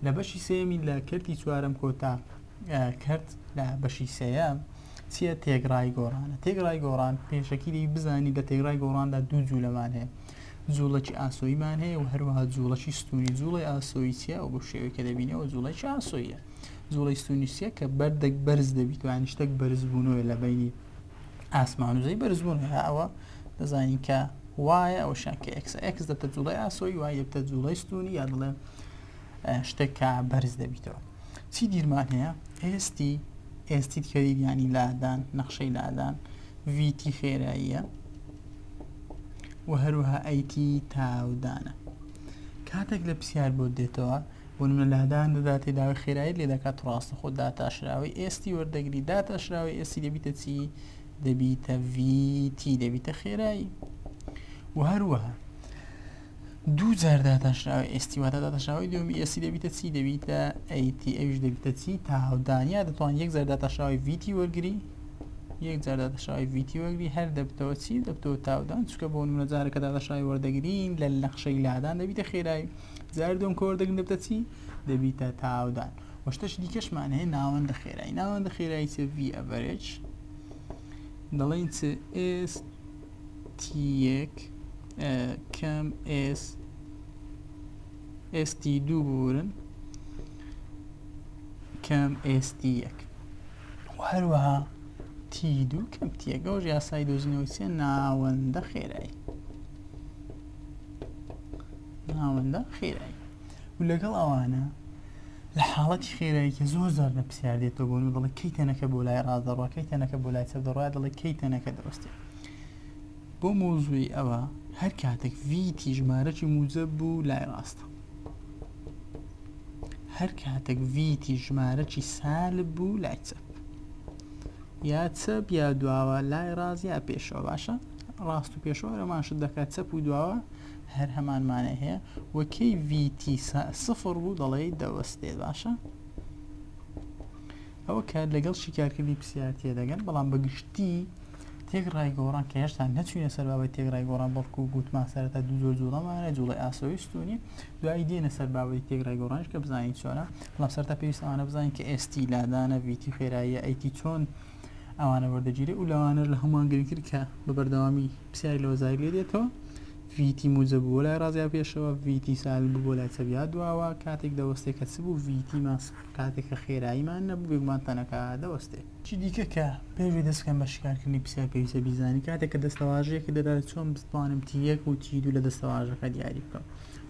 لە بەشی سێمی لە کەرتی چوارەم کۆتا کرد لە بەشی سێەم چیە؟ تێگڕای گۆڕانە. تێگڕای گۆڕان پێشەکیری بزانی لە تێگڕای گۆڕاندا دوو جوولەمان هەیە، جوڵەی ئاسۆیمان هەیە و هەروەها جوڵەی ستونی. جوڵی ئاسۆی چیە؟ ئەو بۆ شێوەیە کە دەبینەوە جوڵی ئاسۆیە. جوڵی ستونی چیە؟ کە بەردەک بەرز دەبیت و شتێک بەرز بوونەوە لە بینی ئاسمان و زەوی بەرز بوون. ئەوە دەزانین کە وایە ئەو شانکە ئەکس دەبتە جوڵی ئاسۆی، وای دەبتە جوڵی ستونی، یا دەڵێن شتێک کە بەرز دەبیتەوە. چی دیرمان هەیە؟ ئێستی کەریانی لادان، نەخشەی لادان، ڤیتی خێراییە و هەروەها ئەیتی تاودانە. کاتێک لە پرسیار بۆ دێتەوە بۆ نمونە لادان دەدات تێداوی خێرایی لێ دەکات ڕاستە خۆ داتاشراوی ئێستی وەردەگری، داتاشراوی ئێستی دەبیتە چی؟ دەبیتە ڤیتی، دەبیتە خێرایی. و هەروەها دوو جار داتاشراوی ئێستی واتە داتاشراوی دومی ئێستی دەبیتە چی؟ دەبیتە ئەیتی، ئەویش دەبیتە چی؟ تاودانیا. دەتوانین یەک جار داتاشراوی ڤیتی وەرگری، یەک جار داتاشراوی ڤیتی وەرگری، هەر دەبتەوە چی؟ دەبتەوە تاودان. چونکە بۆ نمونە جارێکە داتاشراوی وەردەگرین لە نەخشەی لادان دەبیتە خێرایی، جار دوم کە وەردەگرین دەبتە چی؟ دەبیتە تاودان. و شتەش دیکەشمان هەیە ناوەندە خێرایی. ناوەندە خێرایی چ؟ ڤی ئەڤەرێج. دەڵێن چ؟ ئێستی1 کەم ئێستی2 بورن کەم ئێستی1 و هەروەها تی2 کەم تی1. ئەوژ یاسای دۆزینەوەی چیە؟ ناوەندە خێرایی. ناوەندە خێرایی. و لەگەڵ ئەوانە لە حاڵەتی خێرایی کە زۆر زار لە پرسیار دێتەوە بۆ و دەڵێ کەی تەنەکە بۆ لای ڕاست دەڕوا، کەی تەنەکە بۆ لای چەپ دەڕوا، دەڵێ کەی تەنەکە دەڕستێ. بۆ مۆزووی ئەوە هەر کاتێک ڤیتی ژمارەی موجب بوو لای ڕاستە، هەر کاتێک ڤیتی ژمارەی سالب بوو لای چەپ، یا چەپ یا دواوە، لای ڕاست یا پێشەوە. باشە؟ ڕاست و پێشەوە ئەمانشت دەکات چەپ و دواوە هەر هەمانمانە هەیە. وەکەی ڤیتی سفر بوو دەڵێ دەوەستێت. باشە؟ ئەوە کات لەگەڵ شیکارکردنی پرسیار تێدەگەن، بەڵام بەگشتی تێگڕای گۆڕان کە هێشتا نەچوینە سەر بابەتی تێگڕای گۆڕان، بەڵکو گوتمان سەرەتا دوو زۆر جوڵەمانە، جوڵی ئاسۆی ستونی، دوایی دێنە سەر بابەتی تێگڕای گۆڕانش کە بزانین چۆنە. بەڵام سەرەتا پێویستە ئەوانە بزانین کە ئێستی لادانە، ڤیتی خێراییە، ئەیتی چۆن ئەوانە وەردەگیرێ و لەوانە لە هەمووان گرنگتر کە بە بەردەوامی پرسیاری لەوە زای لێ دێتەوە. ڤیتی موجب بوو لای ڕاست یا پێشەوە، ڤیتی سالب بوو لای چەپ یا دواوە، کاتێک دەوەستێ کە چ بوو؟ ڤیتی ماس. کاتێک کە خێراییمان نەبوو بێگومان تەنەکە دەوەستێ. چی دیکە کە پێوی دەستکەم بە شیکارکردنی پرسیار پێویستە بیزانی کاتێک کە دەستەواژەیەکە دەدات چۆن بتوانم تی1 و تی2 لە دەستەواژەکە دیاری بکەم.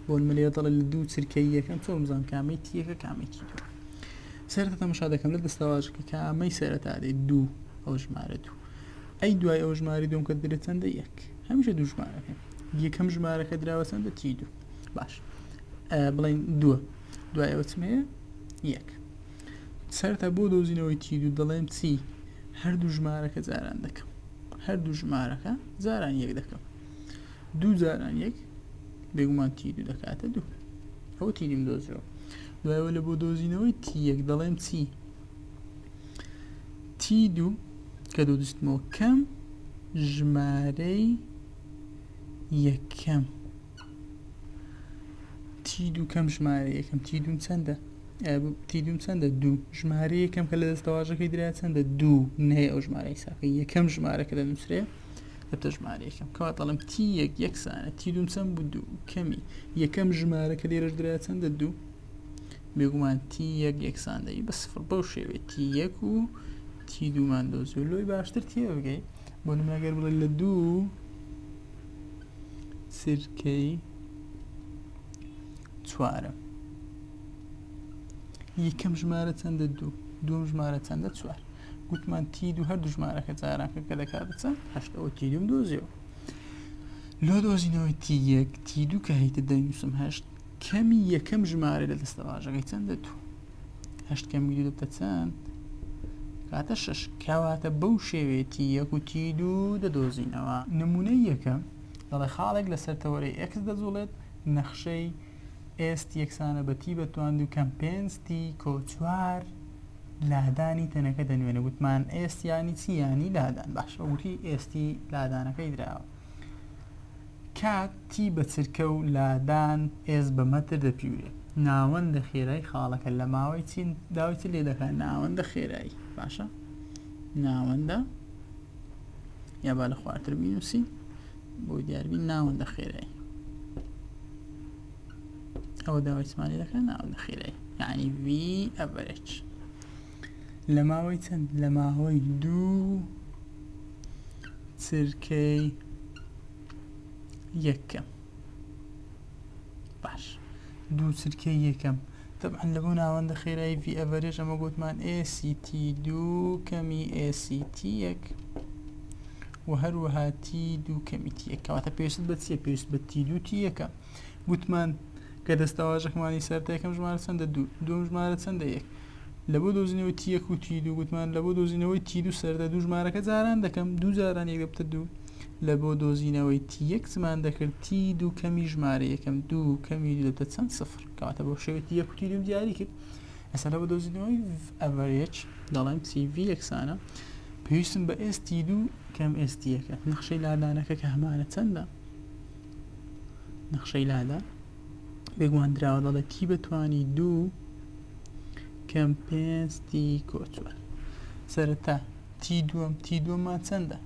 بۆ نمونە دەڵێ لە دوو چرکەی یەکەم چۆن بزانم کامەی تی1 کامەی تی2. سەرەتا تەماشا دەکەم لە دەستەواژەکە کامەی سەرەتا دێت دوو، ئەو ژمارە دوو. ئەی دوای ئەو ژمارە دوم کە درێت چەندە؟ یەک. هەمیشە دوو ژمارەکە. یەکەم ژمارەکە دراوە چەندە؟ تی2. باش، بڵین دووە. دوای ئەوە چمەیە؟ یەک. سەرەتا بۆ دۆزینەوەی تی2 دەڵێم چی؟ هەردوو ژمارەکە جاران دەکەم، هەردوو ژمارەکە جاران یەک دەکەم. دوو جاران یەک بێگومان تی2 دەکاتە دوو. ئەوە تی2 دۆزیەوە. دوایەوە لە بۆ دۆزینەوەی تی1 دەڵێم چی؟ تی2 کە دۆدیستمەوە کەم ژمارەی یەکەم. تی2 کەم ژمارە یەکەم. تی2 چەندە؟ تی2 چەندە؟ دوو. ژمارە یەکەم کە لە دەستەواژەکەی درا چەندە؟ دوو. نهەیە ئەو ژمارەی ساکە. یەکەم ژمارەکە دەنووسرێ دەبتە ژمارە یەکەم. کەواتە دەڵێم تی1 یەکسانە، تی2 چەند بوو؟ دوو. کەمی یەکەم ژمارەکە لێرەش درا چەندە؟ دوو. بێگومان تی1 یەکسان دەی بە سفر. بەو شێوەیە تی1 و تی2 مان دۆزی و لۆی باشتر تێ بگەی. بۆ نمونە ئەگەر بڵێ لە دوو چرکەی چوارە یەکەم ژمارە چەندە؟ دوو. دووەم ژمارە چەندە؟ چوار. گوتمان تی2 هەردوو ژمارەکە جارانکە کە دەکاتە چەند؟ 8. ئەوە تی2 دۆزیەوە. لۆ دۆزینەوەی تی1 تی2 کە هەیتە دەنووسم 8 کەمی یەکەم ژمارە لە دەستەواژەکەی چەندە؟ دوو. 8 کەمی دوو دەبتە چەند؟ کاتە 6. کەواتە بەو شێوەیە تی1 و تی2 دەدۆزینەوە. نمونەی یەکەم دەڵێ خاڵێک لەسەر تەوەرەی x دەجوڵێت، نەخشەی ئێست یەکسانە بە تی بەتواند و کەم 5 تی کۆ 4 لادانی تەنەکە دەنوێنە. گوتمان ئێست یانی چی؟ یانی لادان. باشە، وتی ئێستی لادانەکەی دراوە. کات تی بە چرکە و لادان ئێز بە مەتر دەپیورێ. ناوەندە خێرای خاڵەکە لە ماوەی چین داوای لێ دەکات ناوەندە خێرایی باشە ناوەندە یا با لە خوارتر بینوسی بۆ دیاربین ناوەندە خێرایی ئەوە داوای چمانی دەکات ناوەندە خێرایی یعنی V average لە ماوەی چەند لە ماوەی 2 چرکەی یەکەم باش 2 چرکەی یەکەم طبعا لەبوو ناوەندە خێرایی V average ئەمە گوتمان ACT2 کەمی ACT1 و هەروەها T2 کەمی T1 کەواتە پێویست بە چیە پێویست بە T2 T1 گوتمان کە دەستەواژەکمانی سەرتا یەکەم ژمارە چەندە 2 دوم ژمارە چەندە 1 لە بۆ دۆزینەوەی T1 و T2 گوتمان لە بۆ دۆزینەوەی T2 سەردا دوو ژمارەکە جاران دەکەم دوو جاران یەک دەبتە 2 لە بۆ دۆزینەوەی T1 زمان دەکرد T2 کەمی ژمارە یەکەم 2 کەمی دەبتە چەند سفر کەواتە بۆ شێوەی T1 و T2 دیاری کرد ئێستا لە بۆ دۆزینەوەی average دەڵێن CV یەکسانە پێویستم بە ST2 کەم ST1 نەخشەی لادانەکە کە هەمانە چەندە نەخشەی لادان بێگومان دراوە دەڵێ T بەتوانی 2 کەم 5 T کۆچوە سەرەتا T2 مان چەندە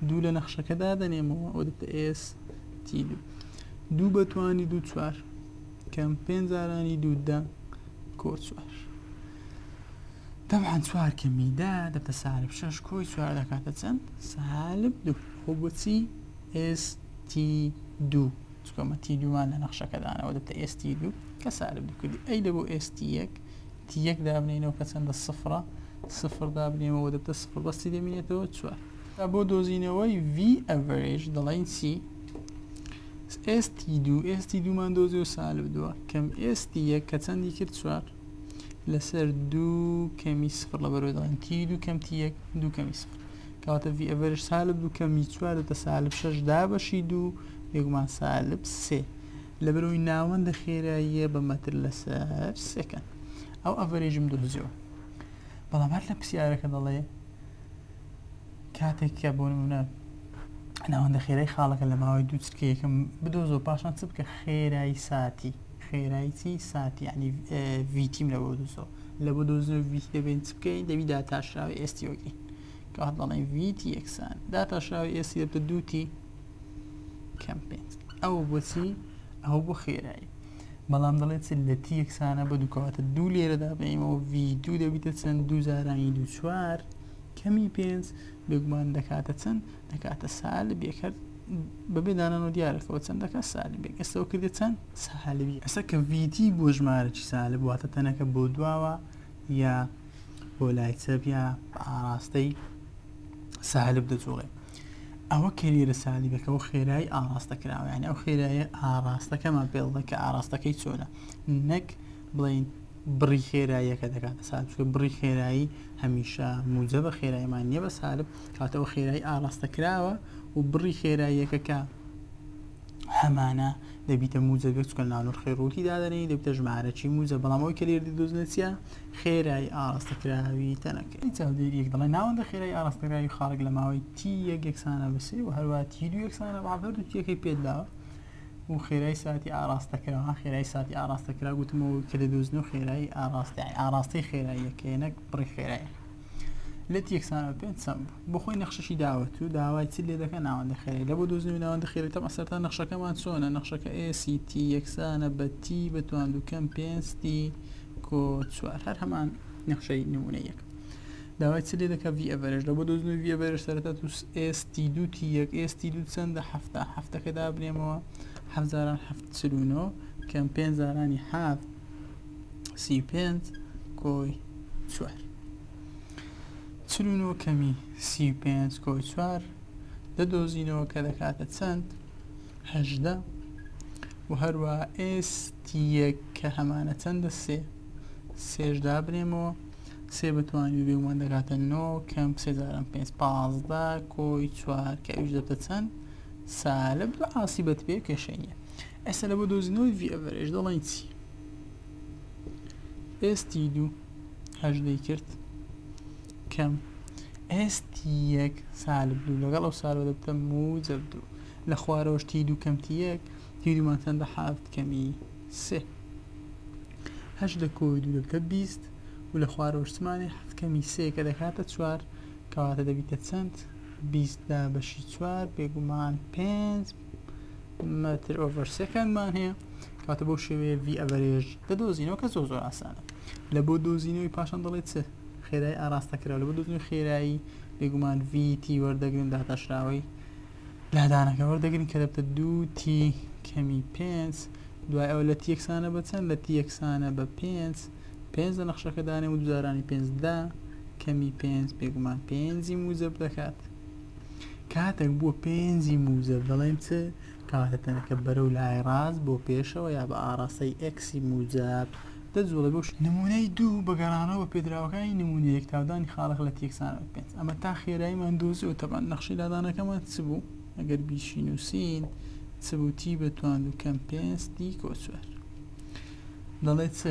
2 لە نەخشەکەدا دەنێمەوە ئەوە دەبتە ST2 2 بەتوانی 2 4 کەم 5 زارانی 2 10 کۆچوار طبعا 4 کەمی 10 دەبتە سالب 6 کۆی 4 دەکاتە چەند سالب 2 خۆ بۆچی ST2 چکۆمە T2 مان لە نەخشەکەدانەوە دەبتە ST2 کە سالب 2 کردی ئەی لە بۆ ST1 T1 دابنینەوە کە چەندە سفرە سفر دابنێمەوە دەبتە سفر بەستی دەمێنێتەوە 4 بۆ دۆزینەوەی V average دەڵێن چی ST2 مان دۆزی و سالب 2 کەم ST1 کە چەندی کرد 4 لەسەر 2 کەمی سفر لە بەرەوەی دەڵێن T2 کەم T1 2 کەمی سفر کەواتە V average سالب 2 کەمی 4 دەبتە سالب 6 دابەشی 2 بێگومان سالب 3 لە بەرەوەی ناوەندە خێراییە بە مەتر لەسەر سێکەن ئەو ئەڤەرێژم دۆزیەوە بەڵام هەر لە پرسیارەکە دەڵێ کاتێککە بۆ نمونە ناوەندە خێرای خاڵەکە لە ماوەی 2 چرکە یەکەم بدۆزەوە پاشان چ بکە خێرایی ساتی خێرایی چی ساتی یعنی VTیم لە بۆ دۆزەوە لە بۆ دۆزنەوە VT دەبێن چ بکەین دەبی داتاشراوی ST وەگرین کەواتە دەڵێن VT یەکسان داتاشراوی ST دەبتە 2T کەم 5 ئەو بۆچی ئەو بۆ خێرایی بەڵام دەڵێت لە T یەکسانە بە دووکەواتە 2 لێرەدا بێمەوە V2 دەبیتە چەند 2 زارانی 2 4 کەمی 5 بێگومان دەکاتە چەند دەکاتە سالب یەکەر بەبێ دانانەوە دیارەکەەوە چەند دەکات سالب یەک ئێستەوە کردێت چەند سالبی ئەستا کە VT بۆ ژمارەی سالب واتە تەنەکە بۆ دواوە یا بۆ لای چەپ یا ئاراستەی سالب دەجوڵێ ئەوە کەریرە سالیبەکەەوە خێرایی ئاراستەکراوە یعنی ئەو خێرایە ئاراستەکەمان پێڵدە کە ئاراستەکەی چۆنە نەک بڵین بڕی خێراییەکە دەکاتە سالب چکە بڕی خێرایی هەمیشە موجبە خێراییمان نییە بە سالب کاتەوە خێرایی ئاراستەکراوە و بڕی خێراییەکە کە هەمانە دەبیتە موجبێک چکە ناونور خێڕوتی دادەنێ دەبتە ژمارەی موجە بەڵام ئەوی کە لێردی دۆزنێتیە خێرایی ئاراستەکراوی تەنەکە چاودێریەک دەڵێ ناوەندە خێرایی ئاراستەکراوی خاڵک لە ماوەی T1 یەکسانە بەسێ و هەروە T2 یەکسانە بەعبەر و T1 پێداوە و خێرایی ساتی ئاراستەکراوە خێرایی ساتی ئاراستەکرا گوتمەوە کە لە دۆزنەوە خێرایی ئاراستەی خێراییەکە نەک بڕی خێرایی لە یەکسانە پێ چەند بۆ خۆی نەخشەشی داوەت و داوای چ لێ دەکە ناوەندە خێرایی لە بۆ دۆزنەوەی ناوەندە خێرایی تەمە سەرتا نەخشەکەمان چۆنە نەخشەکە ACT یەکسانە بە T بەتوان دووکەم 5T کۆ 4 هەر هەمان نەخشەی نمونەیەک داوای چ لێ دەکە V average لە بۆ دۆزنەوەی V average سەرەتا تو ST2 T1 ST2 چەندە هەفتەکە دابنێمەوە 7,749 کەم 5 زارانی 7 35 کۆی 4 چلونەوە کەمی 35 کۆی 4 دەدۆزینەوە کە دەکاتە چەند 18 و هەروە ST1 کە هەمانە چەندە 3 دابنێمەوە 3 بتوانانی بێگومان دەکاتە 9 کەم 3,500 15 کۆی 4 کە ئەوش دەبتە چەند سالب و عاسیبەت پێ کێشەیە ئێستا لە بۆ دۆزینەوەی V average دەڵێن چی ST2 18 کرد کەم ST1 سالب 2 لەگەڵ ئەو سالب دەبتە موجب 2 لە خوارەوەش T2 کەم T1 T2 مان چەندە 7 کەمی 3 8 لە کۆی 2 دەبتە 20 و لە خوارەوەشتمانی 7 کەمی 3 کە دەکاتە 4 کەواتە دەبیتە چەند 20 بەشی 4 بێگومان 5 متر ئۆڤەر سێکەندمان هەیە کەواتە بۆ شێوەیە V ئەڤەرێژ دەدۆزینەوە کە زۆر ئاسانە. لە بۆ دۆزینەوەی پاشان دەڵێت چ خێرایی ئاراستەکراوە لە بۆ دۆزینەوەی خێرایی بێگومان VT وەردەگرن داتەشراوەی لادانەکە وەردەگرین کە دەبتە 2T کەمی 5 دوای ئەوە لە T یەکسانە بە چەند لە T یەکسانە بە 5 لە نەخشەکە دانێ و دوزارانی 5 کەمی 5 بێگومان 5 موزەب دەکات. کاتێک بووە 5 موزەب دەڵێم چ کاتە تەنەکە بەرەو لای ڕاست بۆ پێشەوە یا بە ئاراستەی X موزەب دەجوڵە بۆش نمونەی 2 بەگەڕانەوە بە پێدراوەکانی نمونەیەک تاودانی خاڵق لە T یەکسانە بە 5 ئەمە تا خێراییمان دۆزی و تەبان نەخشەی لادانەکەمان چ بوو ئەگەر بیشین و سین چ بوو T بەتواند و کەم 5 T کۆچوار دەڵێت چ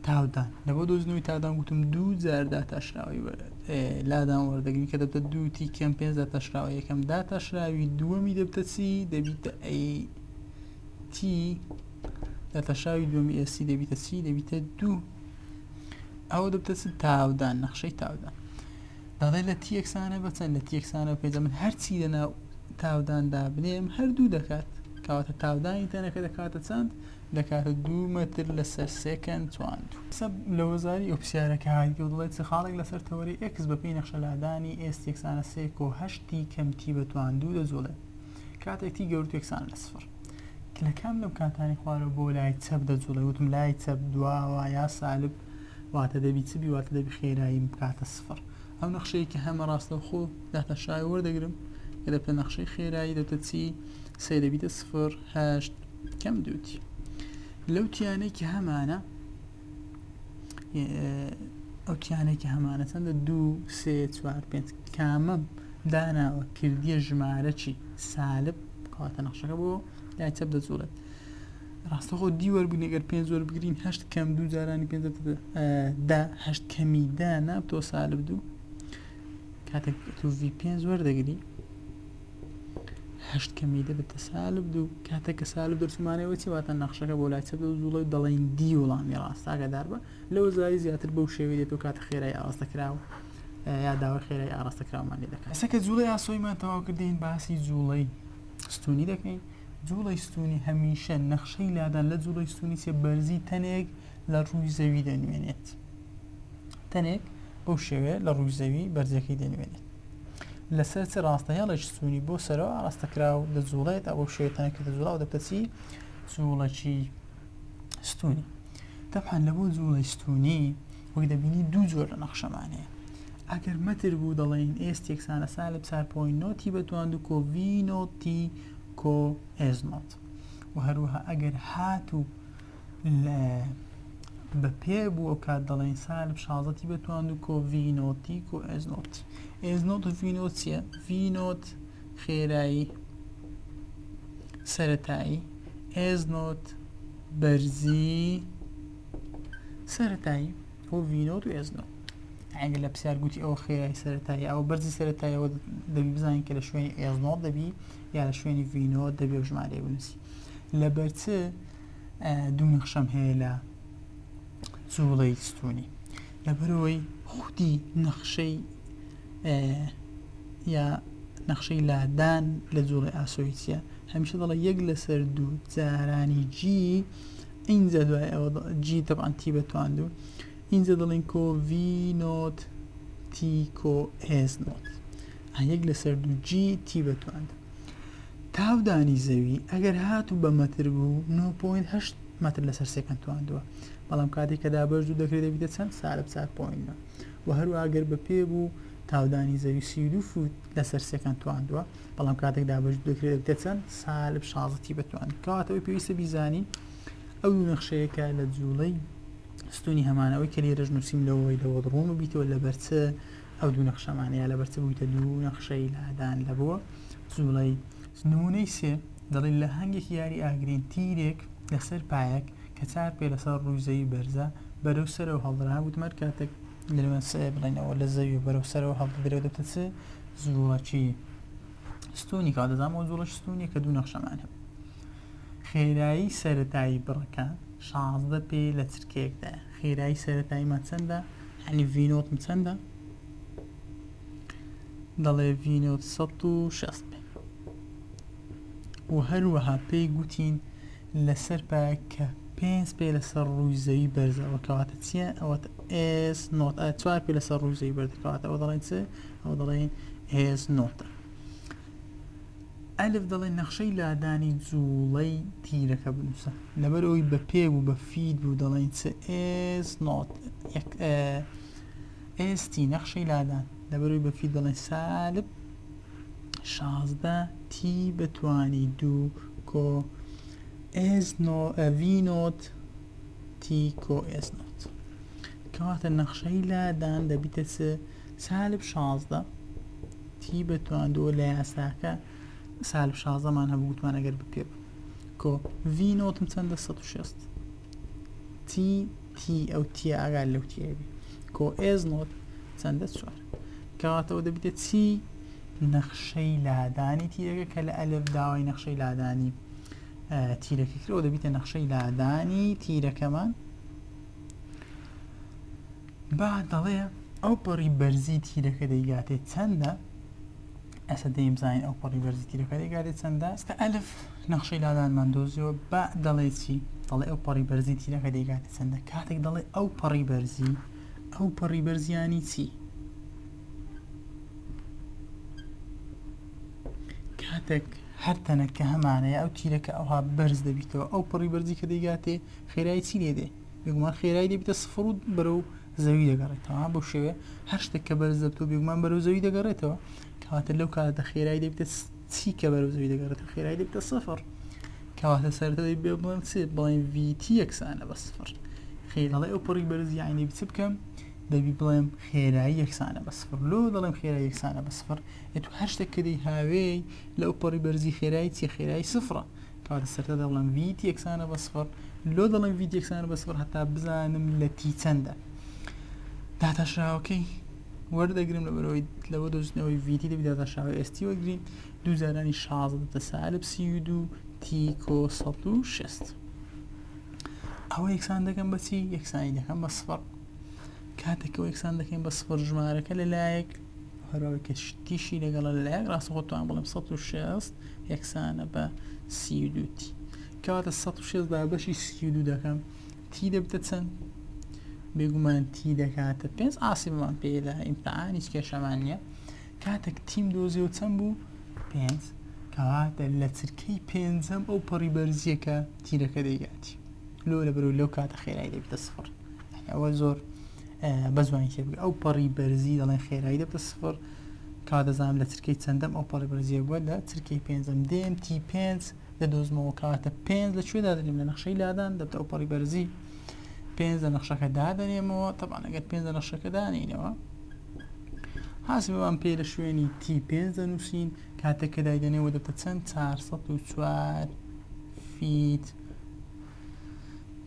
تاودان لە بۆ دۆزینەوەی تاودان گوتم 2 جار داتاشراوی لادان وەردەگرین کە دەبتە 2T کەم 5 داتاشراوە یەکەم داتاشراوی دووەمی دەبتە چی دەبیتە T داتاشراوی دووەمی AC دەبیتە چی دەبیتە 2 ئەوە دەبتە چ تاودان نەخشەی تاودان دەڵێت لە T یەکسانە بە چەند لە T یەکسانە بە 5 من هەرچی لەناو تاوداندا بنێم هەردوو دەکات کەواتە تاودانی تەنەکە دەکاتە چەند دەکاتە 2 متر لەسەر سێکەند چواند سەب لە وەزاری ئۆپسیارەکە هایکە و دڵێت خاڵێک لەسەر تەوەری X بە پێی نەخشە لادانی S یەکسانە 3 و 8 کەم T بەتوان 2 دەزۆڵێت کاتێک T گەورت یەکسانە لە 0 لە کام لەم کاتانی خوارەوە بۆ لای چەپ دەجوڵێت وتم لای چەپ دواوە یا سالب واتە دەبی چ بی واتە دەبی خێرایی بکاتە 0 ئەو نەخشەیەکی هەمە ڕاستە خۆ داتەشای وەردەگرم کە دەبتە نەخشەی خێرایی دەبتە چی 3 دەبیتە 0 8 کەم 2 T لەو تیانەی کە هەمانە ئەو تیانەی کە هەمانە چەندە 2 3 4 5 کامەم داناوە کردیە ژمارە چی سالب کەواتە نەخشەکە بۆ لای چەپ دەجوڵێت ڕاستەخۆ دی وەربوون ئەگەر 5 وەربگرین 8 کەم 2 جارانی 5 دا 8 کەمی دا نابتەوە سالب 2 کاتێک تو V5 وەردەگری 8 کەمی دەبێتە سالب 2 کاتێک کە سالب دەرچمانەوە چی واتە نەخشەکە بۆ لای چەپ دەجوڵێت دەڵێن دی وەڵامی ڕاست ئاگادار بە لەو زاری زیاتر بەو شێوەیە دێتەوە کاتە خێرایی ئاراستەکراوە یا داوای خێرایی ئاراستەکراومان لێ دەکات. ئێستا کە جوڵەی ئاسۆیمان تەواو کردین باسی جوڵەی ستونی دەکەین. جوڵەی ستونی هەمیشە نەخشەی لادان لە جوڵەی ستونی چێ بەرزی تەنێک لە ڕووی زەوی دەنوێنێت تەنێک بەو شێوەیە لە ڕووی زەوی بەرزەکەی دەنوێنێت لەسەر چ ڕاستە هێڵێک ستونی بۆ سەرەوە ئاراستەکراو دەجوڵێت ئەو شێوەیە تەنێک دەجوڵا و دەبتە چی جوڵەکی ستونی. تەبعاً لە بۆ جوڵەی ستونی وەک دەبینی دوو جۆر لە نەخشەمانەیە ئەگەر مەتر بوو دەڵێن S یەکسانە سالب 4.0 T بەتوان 2 کۆ V0 T کۆ S0 و هەروەها ئەگەر هاتوو بە پێ بوو ئەو کات دەڵێن سالب 16 T بەتوان 2 کۆ V0 T کۆ S0 S0 و V0 چیە؟ V0 خێرایی سەرەتایی S0 بەرزی سەرەتایی بۆ V0 و S0 ئەگەر لە پرسیار گوتی ئەو خێرایی سەرەتایی ئەو بەرزی سەرەتاییەوە دەبی بزانین کە لە شوێنی S0 دەبی یا لە شوێنی V0 دەبی و ژمارەیە بنووسی لەبەر چ دوو نەخشەم هەیە لە جوڵەی ستونی لەبەرەوەی خودی نەخشەی یا نەخشەی لادان لە جوڵەی ئاسۆی چیە هەمیشە دەڵێ 1 لەسەر 2 جارانی G اینجا دوای ئەوە G طبعا T بەتوان 2 اینجا دەڵێن کۆ V0 T کۆ S0 1 لەسەر 2 G T بەتوان 2 تاودانی زەوی ئەگەر هاتوو بە مەتر بوو 9.8 مەتر لەسەر سێکەند تواندووە بەڵام کاتێک کە دابەش دوو دەکرێت دەبیتە چەند سالب 4.9 و هەروە ئەگەر بە پێ بوو تاودانی زەوی 32 فوت لەسەر سێکەند تواندووە بەڵام کاتێک دابەش دوو دەکرێت دەبیتە چەند سالب 16 T بەتوان کەواتەوەی پێویستە بیزانین ئەو دوو نەخشەیەکە لە جوڵەی ستونی هەمانەوەی کە لێرەش نووسیم لەوەی لەوە ڕوون و بیتەوە لەبەرچە ئەو دوو نەخشەمانەیە لەبەرچە بوویتە دوو نەخشەی لادان لەبووە جوڵەی نمونەی سێ دەڵێن لە هەنگێکی یاری ئاگرین تیرێک لەسەر پایەک کە چار پێ لەسەر ڕووی زەوی بەرزە بەرەو سەرەوە هەڵدرا وتمەر کاتێک لەوێن سێ بڵێنەوە لە زەوی بەرەو سەرەوە هەڵدرێت دەبتە چ جوڵەکی ستونی کات دەزانەوە جوڵەش ستونی کە دوو نەخشەمان هەبوو خێرایی سەرەتایی بڕەکە 16 پێ لە چرکەیەکدا خێرایی سەرەتاییمان چەندە یعنی ڤینۆتم چەندە دەڵێ ڤینۆت 160 پێ و هەروەها پێی گوتین لەسەر پایە کە 5 پێ لەسەر ڕووی زەوی بەرزەوە کەواتە چییە ئەوەتە ئس نۆت 4 پێ لەسەر ڕووی زەوی بەرز کەواتە ئەوە دەڵێن چ ئەوە دەڵێن ئس نۆتە ئەلف دەڵێن نەخشەی لادانی جوڵەی تیرەکە بنووسە لەبەر ئەوەی بە پێ بوو بە فید بوو دەڵێن چ ئس نۆت ئێستی نەخشەی لادان لەبەر ئەوەی بە فید دەڵێن سالب 16 تی بەتوانی 2 کۆ ڤی نۆت تی کۆ ئس نۆت کەواتە نەخشەی لادان دەبیتە چ سالب 16 تی بەتوان 2 لە یاساکە سالب 16 مان هەبوو گوتمان ئەگەر بپێ کۆ ڤی نۆتم چەندە 160 تی ئەو تیە ئاگال لەو تیەبی کۆ ئس نۆت چەندە 4 کەواتە ئەو دەبیتە چی نەخشەی لادانی تیرەکە کە لە ئەلف داوای نەخشەی لادانی تیرەکە کرد ئەو دەبیتە نەخشەی لادانی تیرەکەمان بعد دەڵێ ئەو پەڕی بەرزی تیرەکە دەیگاتێ چەندە ئەسە دەیم بزانین ئەو پەڕی بەرزی تیرەکە دەیگاتێ چەندە ئەستا ئەلف نەخشەی لادانمان دۆزیەوە با دەڵێ چی دەڵێ ئەو پەڕی بەرزی تیرەکە دەیگاتێ چەندە کاتێک دەڵێ ئەو پەڕی بەرزیانی چی کاتێک هەر تەنەکە هەمانەیە ئەو تیرەکە ئەوها بەرز دەبیتەوە ئەو پەڕی بەرزی کە دەیگاتێ خێرایی چی لێدێ بێگومان خێرایی دەبیتە سفر و بەرەو زەوی دەگەڕێتەوە بۆ شێوێ هەر شتێک کە بەرز دەبێتەوە بێگومان بەرەو زەوی دەگەڕێتەوە کەواتە لەو کاتە خێرایی دەبیتە چی کە بەرەو زەوی دەگەڕێتەوە خێرایی دەبیتە سفر کەواتە سەرەتا دەبێ بڵێم چ بڵێم ڤیتی یەکسانە بە سفر خێرەڵێ ئەو پەڕی بەرزی یعنی چ بکەم دەبی بڵێم خێرایی یەکسانە بە سفر لۆ دەڵێم خێرایی یەکسانە بە سفر ئێتو هەر شتێک کە دەی هاوێی لەو پەڕی بەرزی خێرایی چی خێرایی سفرە کەواتە سەرەتا دەڵێم ڤیتی یەکسانە بە سفر لۆ دەڵێم ڤیتی یەکسانە بە سفر هەتا بزانم لە تی چەندە داتاشراوەکەی وەردەگرم لەبەرەوەی لەوە دۆزینەوەی ڤیتی دەبی داتاشراوەی ئێستی وەگرین دوو جارانی 16 دەتە سالب 32 تی کۆ 160 ئەوە یەکسان دەکەم بە چی یەکسانی دەکەم بە سفر کاتێکەوە یەکسان دەکەین بە سفر ژمارەکە لەلایەک هەروەک کە تیشی لەگەڵە لەلایەک ڕاستەخۆتوان بڵێم 160 یەکسانە بە 32 تی کەواتە 160 با بەشی 32 دەکەم تی دەبتە چەند بێگومان تی دەکاتە 5 ئاسیبمان پێ لە ئیمتحان هیچ کێشەمان نییە کاتێک تیم دۆزیەوە چەند بوو 5 کەواتە لە چرکەی پێنجەم ئەو پەڕی بەرزیەکە تیرەکە دەیگاتی لۆ لەبەرەوەی لەو کاتە خێرایی دەبێتە سفر ئەوە زۆر بەزوانی تێ ئەو پەڕی بەرزی دەڵێن خێرایی دەبێتە سفر کا دەزانم لە چرکەی چەندەم ئەو پەڕی بەرزیە بووە لە چرکەی پێنجەم دێم تی 5 دەدۆزمەوە کاتە 5 لەکوێ دادەنێم لە نەخشەی لادان دەبێتە ئەو پەڕی بەرزی 5 لە نەخشەکە دادەنێمەوە تەبان ئەگەر 5 لە نەخشەکە دانینەوە حاسبەوان پێ لە شوێنی تی 5 دەنووسین کاتێک کە دایدەنێەوە دەبێتە چەند 404 فیت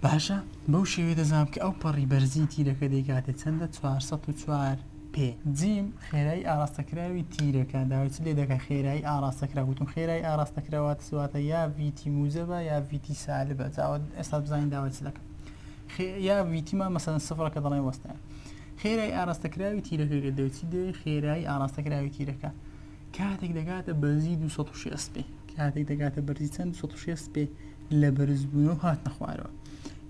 باشە بەو شێوەیە دەزانم کە ئەو پەڕی بەرزی تیرەکە دەیگاتێت چەندە 404 پێ جیم خێرایی ئاراستەکراوی تیرەکە داوای چ لێ دەکە خێرایی ئاراستەکرا گوتم خێرایی ئاراستەکراوات سواتە یا ڤیتی موزەبە یا ڤیتی سالبە جاوە ئێستا بزانین داوای چ دەکەم یا ڤیتیمان مەسەلەن سفرەکە دەڵێن وەستایە خێرایی ئاراستەکراوی تیرەکە دەوێتی دەوێت خێرایی ئاراستەکراوی تیرەکە کاتێک دەگاتە بەرزی 260 پێ کاتێک دەگاتە بەرزی چەند 260 پێ لە بەرزبوونەوە هاتنە خوارەوە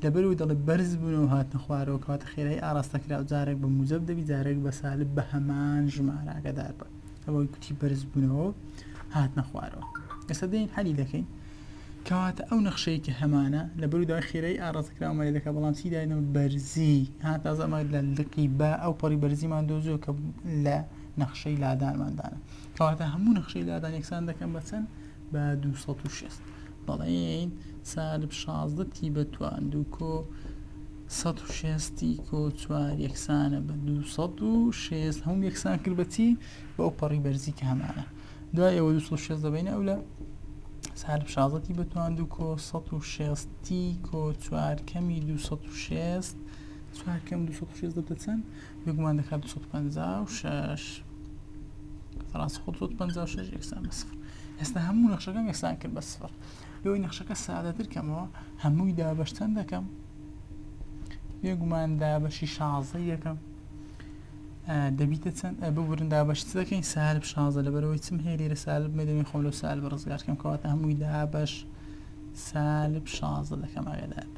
لەبەرەوەی دەڵێ بەرز بوونەوە هاتنە خوارەوە کاتە خێرایی ئاراستەکراو جارێک بە موزەب دەبی جارێک بە سالب بە هەمان ژمارەکەدار بە ئەوەی کوتی بەرز بوونەوە هاتنە خوارەوە ئێستا دێین حەلی دەکەین کەواتە ئەو نەخشەیەکی هەمانە لەبەرەوەی داوای خێرایی ئاراستەکراومەلێ دەکە بەڵام چی داینەوە بەرزی هاتازەمە لە لقی بە ئەو پەڕی بەرزیمان دۆزیەوە کە لە نەخشەی لادانماندانە کەواتە هەموو نەخشەی لادان یەکسان دەکەم بە چەند بە 260 بەڵێن سالب 16 تی بەتوان 2 کۆ 160 تی کۆ 4 یەکسانە بە 260 هەموو یەکسان کرد بەچی بە ئەو پەڕی بەرزی کە هەمانە دوای ئەوە 260 دەبینە ئەو لە سالب 16 تی بەتوان 2 کۆ 160 تی کۆ 4 کەمی 260 4 کەم 260 دەبێت چەند بێگومان دەکات 256 ڕاست خۆ 256 یەکسان بە سفر ئێستا هەموو نەخشەکەم یەکسان کرد بە سفر لەوەی نەخشەکە سادەتر کەمەوە هەمووی دابەشتن دەکەم بێگومان دابەشی 16 یەکەم دەبیتە چەند ببورن دابەشی چ دەکەین سالب 16 لەبەرەوەی چم هەیە لێرە سالب مێدەمێ خۆم لەو سالب ڕزگارکەم کەواتە هەمووی دابەش سالب 16 دەکەم ئاگادار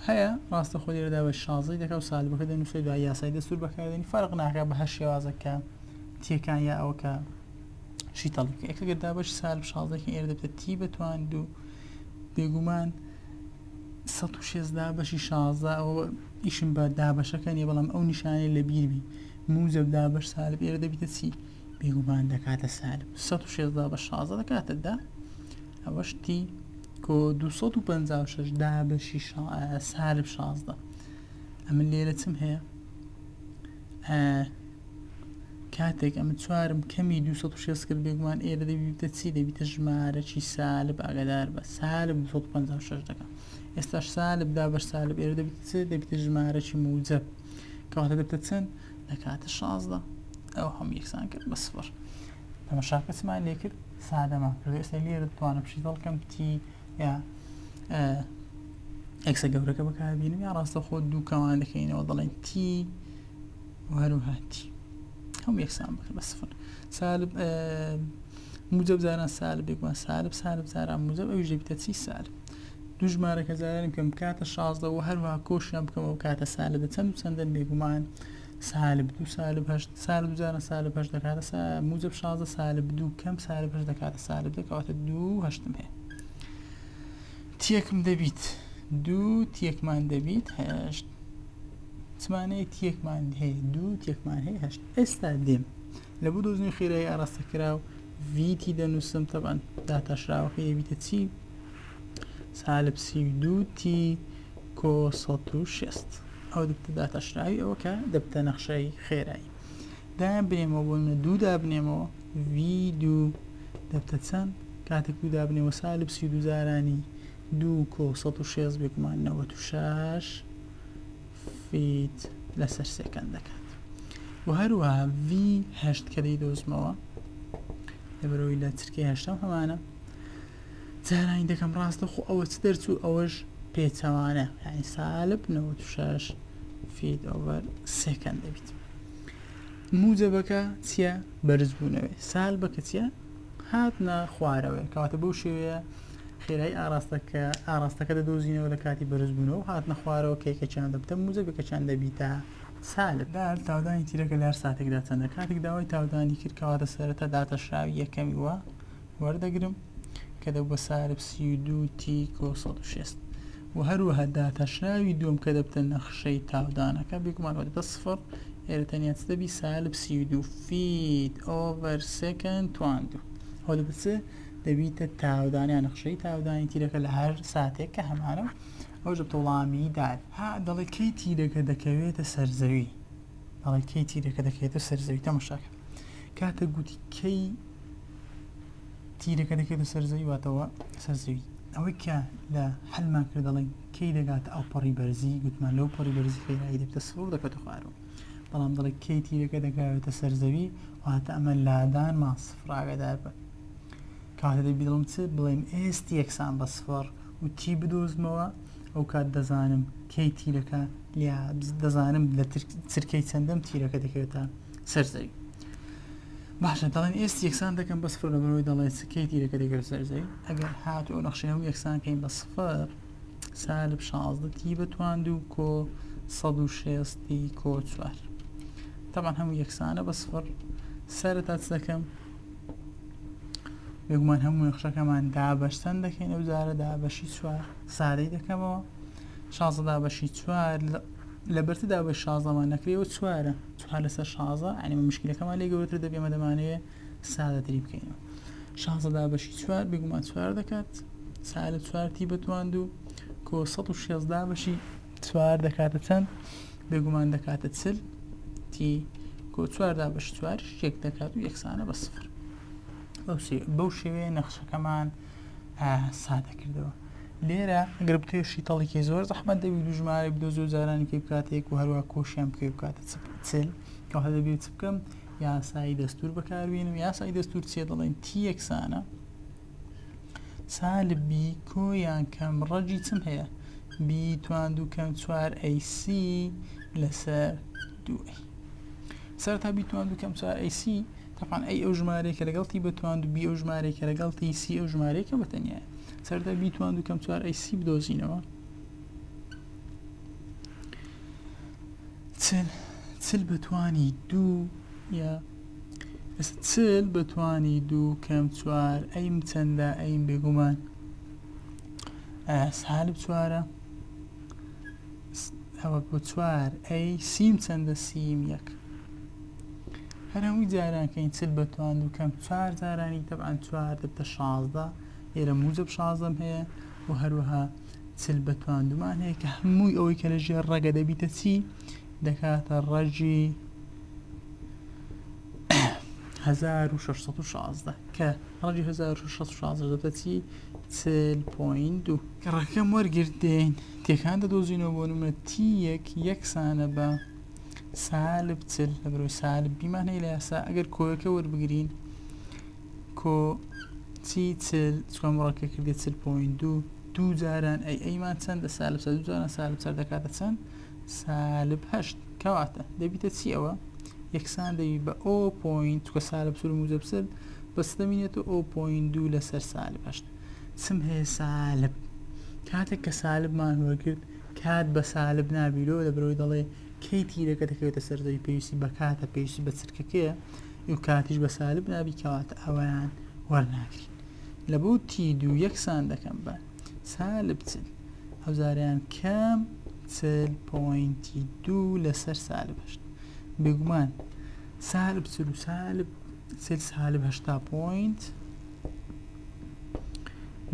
هەیە ڕاستە خۆ لێرە دابەش 16 دەکە و سالبەکە دەنووسێت دوای یاسای دەستور بەکاردێنی فەرق ناکات بە هەر شێوازەکە تیەکان یا ئەوەکە شیتەڵی بکە ئەگەر دابەشی سالب 16 ئێرە دەبێتە تی بەتوان و بێگومان 160 دابەشی 16 ئەوە ئیشم بە دابەشەکە نیە بەڵام ئەو نیشانەی لە بیربی موجب دابەش سالب ئێرە دەبیتە چی بێگومان دەکاتە سالب 160 دابەش 16 دەکاتە دا ئەوەش تی کۆ 256 دابەشی سالب 16 ئەمە لێرە چم هەیە کاتێک ئەمە چوارم کەمی 260 کرد بێگومان ئێرە دەبیتە چی دەبیتە ژمارەی سالب ئاگادار بە سالب 256 دەکەم ئێستاش سالب دابەش سالب ئێرە دەبیتە ژمارەی موجب کەواتە دەبێتە چەند دەکاتە 16 ئەو هەموو یەکسان کرد بە سفر تەماشاکەچمان لێ کرد سادەمان کرد ئێستا لێرە دەتوانم پشتی دڵکەم تی یا ئەکسە گەورەکە بەکاربێنم یا ڕاستە خۆ دوو کەمان دەکەینەوە دەڵێن تی وهەروها تی هەموو یەکسان بکرد بە سفر سالب موجب زاران سالب بێگومان سالب زاران موجب ئەویش دەبیتە چی سالب دوو ژمارەکە زارانی بکەم کاتە 16 و هەروها کۆشیان بکەمەوە کاتە سالبە چەند و چەندن بێگومان سالب 2 سالب 8 سالب زاران سالب 8 دەکاتە موجب 16 سالب 2 کەم سالب 8 دەکاتە سالب دەکاتە 2 هەشتم هەیە تیەکم دەبیت 2 تیەکمان دەبیت 8 چمانەیە تیەکمان هەیە 2 تیەکمان هەیە 8 ئێستا دێم لە بۆ دۆزنی خێرایی ئاراستەکرا و ڤیتی دەنووسم تەبەن داتاشراوەکە دەبیتە چی سالب 32 تی کۆ 160 ئەو دەبتە داتاشراوی ئەوەکە دەبتە نەخشەی خێرایی دایان بنێمەوە بۆ منە 2 دابنێمەوە V2 دەبتە چەند کاتێک 2 دابنێمەوە سالب 32 زارانی 2 کۆ 160 بێگومان 96 فیت لەسەر سێکەند دەکات و هەروەها V8 کە دەیدۆزمەوە لەبەرەوەی لە چرکەی هەشتم هەمانە جارانی دەکەم ڕاستە خۆ ئەوە چ دەرچوو ئەوەش پێچەوانە یعنی سالب 96 فیت ئۆڤەر سێکەند دەبیت موجبەکە چییە بەرزبوونەوەی سالبەکە چییە هاتنە خوارەوەی کەواتە بەو شێوەیە خێرایی ئاراستەکە دەدۆزینەوە لە کاتی بەرزبوونەوە هاتنە خوارەوە کێکەکیان دەبتە موجبەکەچیان دەبیتە سالب دال تاودانی تیرەکە لەر ساتێکدا چەندە کاتێک داوای تاودانی کرد کەواتە سەرەتا داتەشراوی یەکەمی وە وەردەگرم کە دەب بە سالب 32 تی کۆ 160 و هەروەها داتەشراوی دووەم کە دەبتە نەخشەی تاودانەکە بێگومان وەدەبە سفر ئێرە تەنیا چ دەبی سالب 32 فیت ئۆڤەر سێکەند تواندوو ئەو دەبچێ دەبیتە تاودانیان نەخشەی تاودانی تیرەکە لە هەر ساتێک کە هەمانە ئەوژە وڵامی داد ها دەڵێ کەی تیرەکە دەکەوێتە سەرزەوی دەڵێ کەی تیرەکە دەکەوێتە سەرزەوی تەماشاکە کاتە گوتی کەی تیرەکە دەکەوێتە سەرزەوی واتەوە سەرزەوی ئەوەی کە لە حەلمان کرد دەڵێن کەی دەگاتە ئەو پەڕی بەرزی گوتمان لەو پەڕی بەرزی خێرایی دەبتە سفر دەکەوێتە خوارەوە بەڵام دەڵێ کەی تیرەکە دەکەوێتە سەرزەوی واتە ئەمە لادان ما سفر ئاگادار بە کاتە دەبی دڵم چ بڵێم ئێستی یەکسان بە سفر و تی بدۆزمەوە ئەو کات دەزانم کەی تیرەکە لیا دەزانم لە چرکەی چەندەم تیرەکە دەکەوێتە سەرزەوی باشە دەڵێن ئێستی یەکسان دەکەم بە سفر لەبەرەوەی دەڵێن کەی تیرەکە دەکەوێتە سەرزەوی ئەگەر هات ئەو نەخشەی هەموو یەکسان کەین بە سفر سالب 16 تی بتواند و کۆ 160 تی کۆ 4 طبعا هەموو یەکسانە بە سفر سەرەتا چ دەکەم بێگومان هەموو نەخشەکەمان دابەشتن دەکەین ئەو جارە دابەشی 4 سادەی دەکەمەوە 16 دابەشی 4 لەبەرتە دابەش 16مان نەکرێەوە 4 لەسەر 16 عنی مشکلەکەمان لێ گەورەتر دەبێ ئەمە دەمانەوێت سادەتری بکەینەوە 16 دابەشی 4 بێگومان 4 دەکات سالب 4 تی بتواند و کۆ 160 دابەشی 4 دەکاتە چەند بێگومان دەکاتە 40 تی کۆ 4 دابەشی 4 یەک دەکات و یەکسانە بە سفر بەو شێوەیە نەخشەکەمان سادە کردەوە لێرە ئەگەر بتێشی تەڵێکی زۆر زەحمەت دەبی دوو ژمارە بدۆ زۆر جارانی کەی بکاتێک و هەروە کۆشیان بکەی بکاتە چل کەواتە دەبێت چ بکەم یاسایی دەستور بەکاربێنم یاسایی دەستور چیە دەڵێن تی یەکسانە سالب بی کۆیان کەم ڕەجی چم هەیە بی تواندوو کەم 4AC لەسەر 2A سەرتا بی تواندوو کەم 4AC طبعا ئەی ئەو ژمارەیەکە لەگەڵتی بە تواندوو بی ئەو ژمارەیەکە لەگەڵتی C ئەو ژمارەیەکە بەتەنیایە سەرتا بی تواندوو کەم 4AC بدۆزینەوە چل بەتوانی 2 یا چل بەتوانی 2 کەم 4 ئەیم چەندە ئەیم بێگومان سالب 4 ئەوە بۆ 4 ئەی سیم چەندە سیم 1 هەر هەمووی جاران کەین چل بەتوان و کەم 4 جارانی طبعا 4 دەبتە 16 ئێرە موجب 16 هەیە و هەروەها چل بەتواندومان هەیە کە هەمووی ئەوەی کە لە ژێر ڕەگە دەبیتە چی دەکاتە ڕەجی 1616 کە ڕەجی 1616 دەبتە چی 40.2 کە ڕەکەم وەرگرتین تێکان دەدۆزینەوە بۆ نمونە T1 یەکسانە بە سالب 40 لە بەرەوەی سالب بیمان هەیە لە یاسا ئەگەر کۆیەکە وەربگرین کۆ چی 40 چکۆم ڕەکە کردێ 40.2 دوو جاران ئەیمان چەندە سالب 2 جاران سالب 4 دەکاتە چەند سالب 8 کەواتە دەبیتە چی ئەوە یەکسان دەبی بە ئۆ پۆینت چکە سالب سور موجب سر بەس دەمینێتە ئۆ پۆینت 2 لەسەر سالب 8 چم هەیە سالب کاتێک کە سالبمان وەرگرت کات بە سالب نابیرەوە لە بەرەوەی دەڵێ کەی تیرەکە دەکەوێتە سەرزەوی پێویستی بە کاتە پێویستی بە چرکەکەیە و کاتیش بە سالب نابی کەواتە ئەویان وەرناگرین لە بۆ T2 یەکسان دەکەم بە سالب 40 هەوزاریان کەم 40.2 لەسەر سالب 8 بێگومان سالب 40 و سالب 40 سالب 8 پۆینت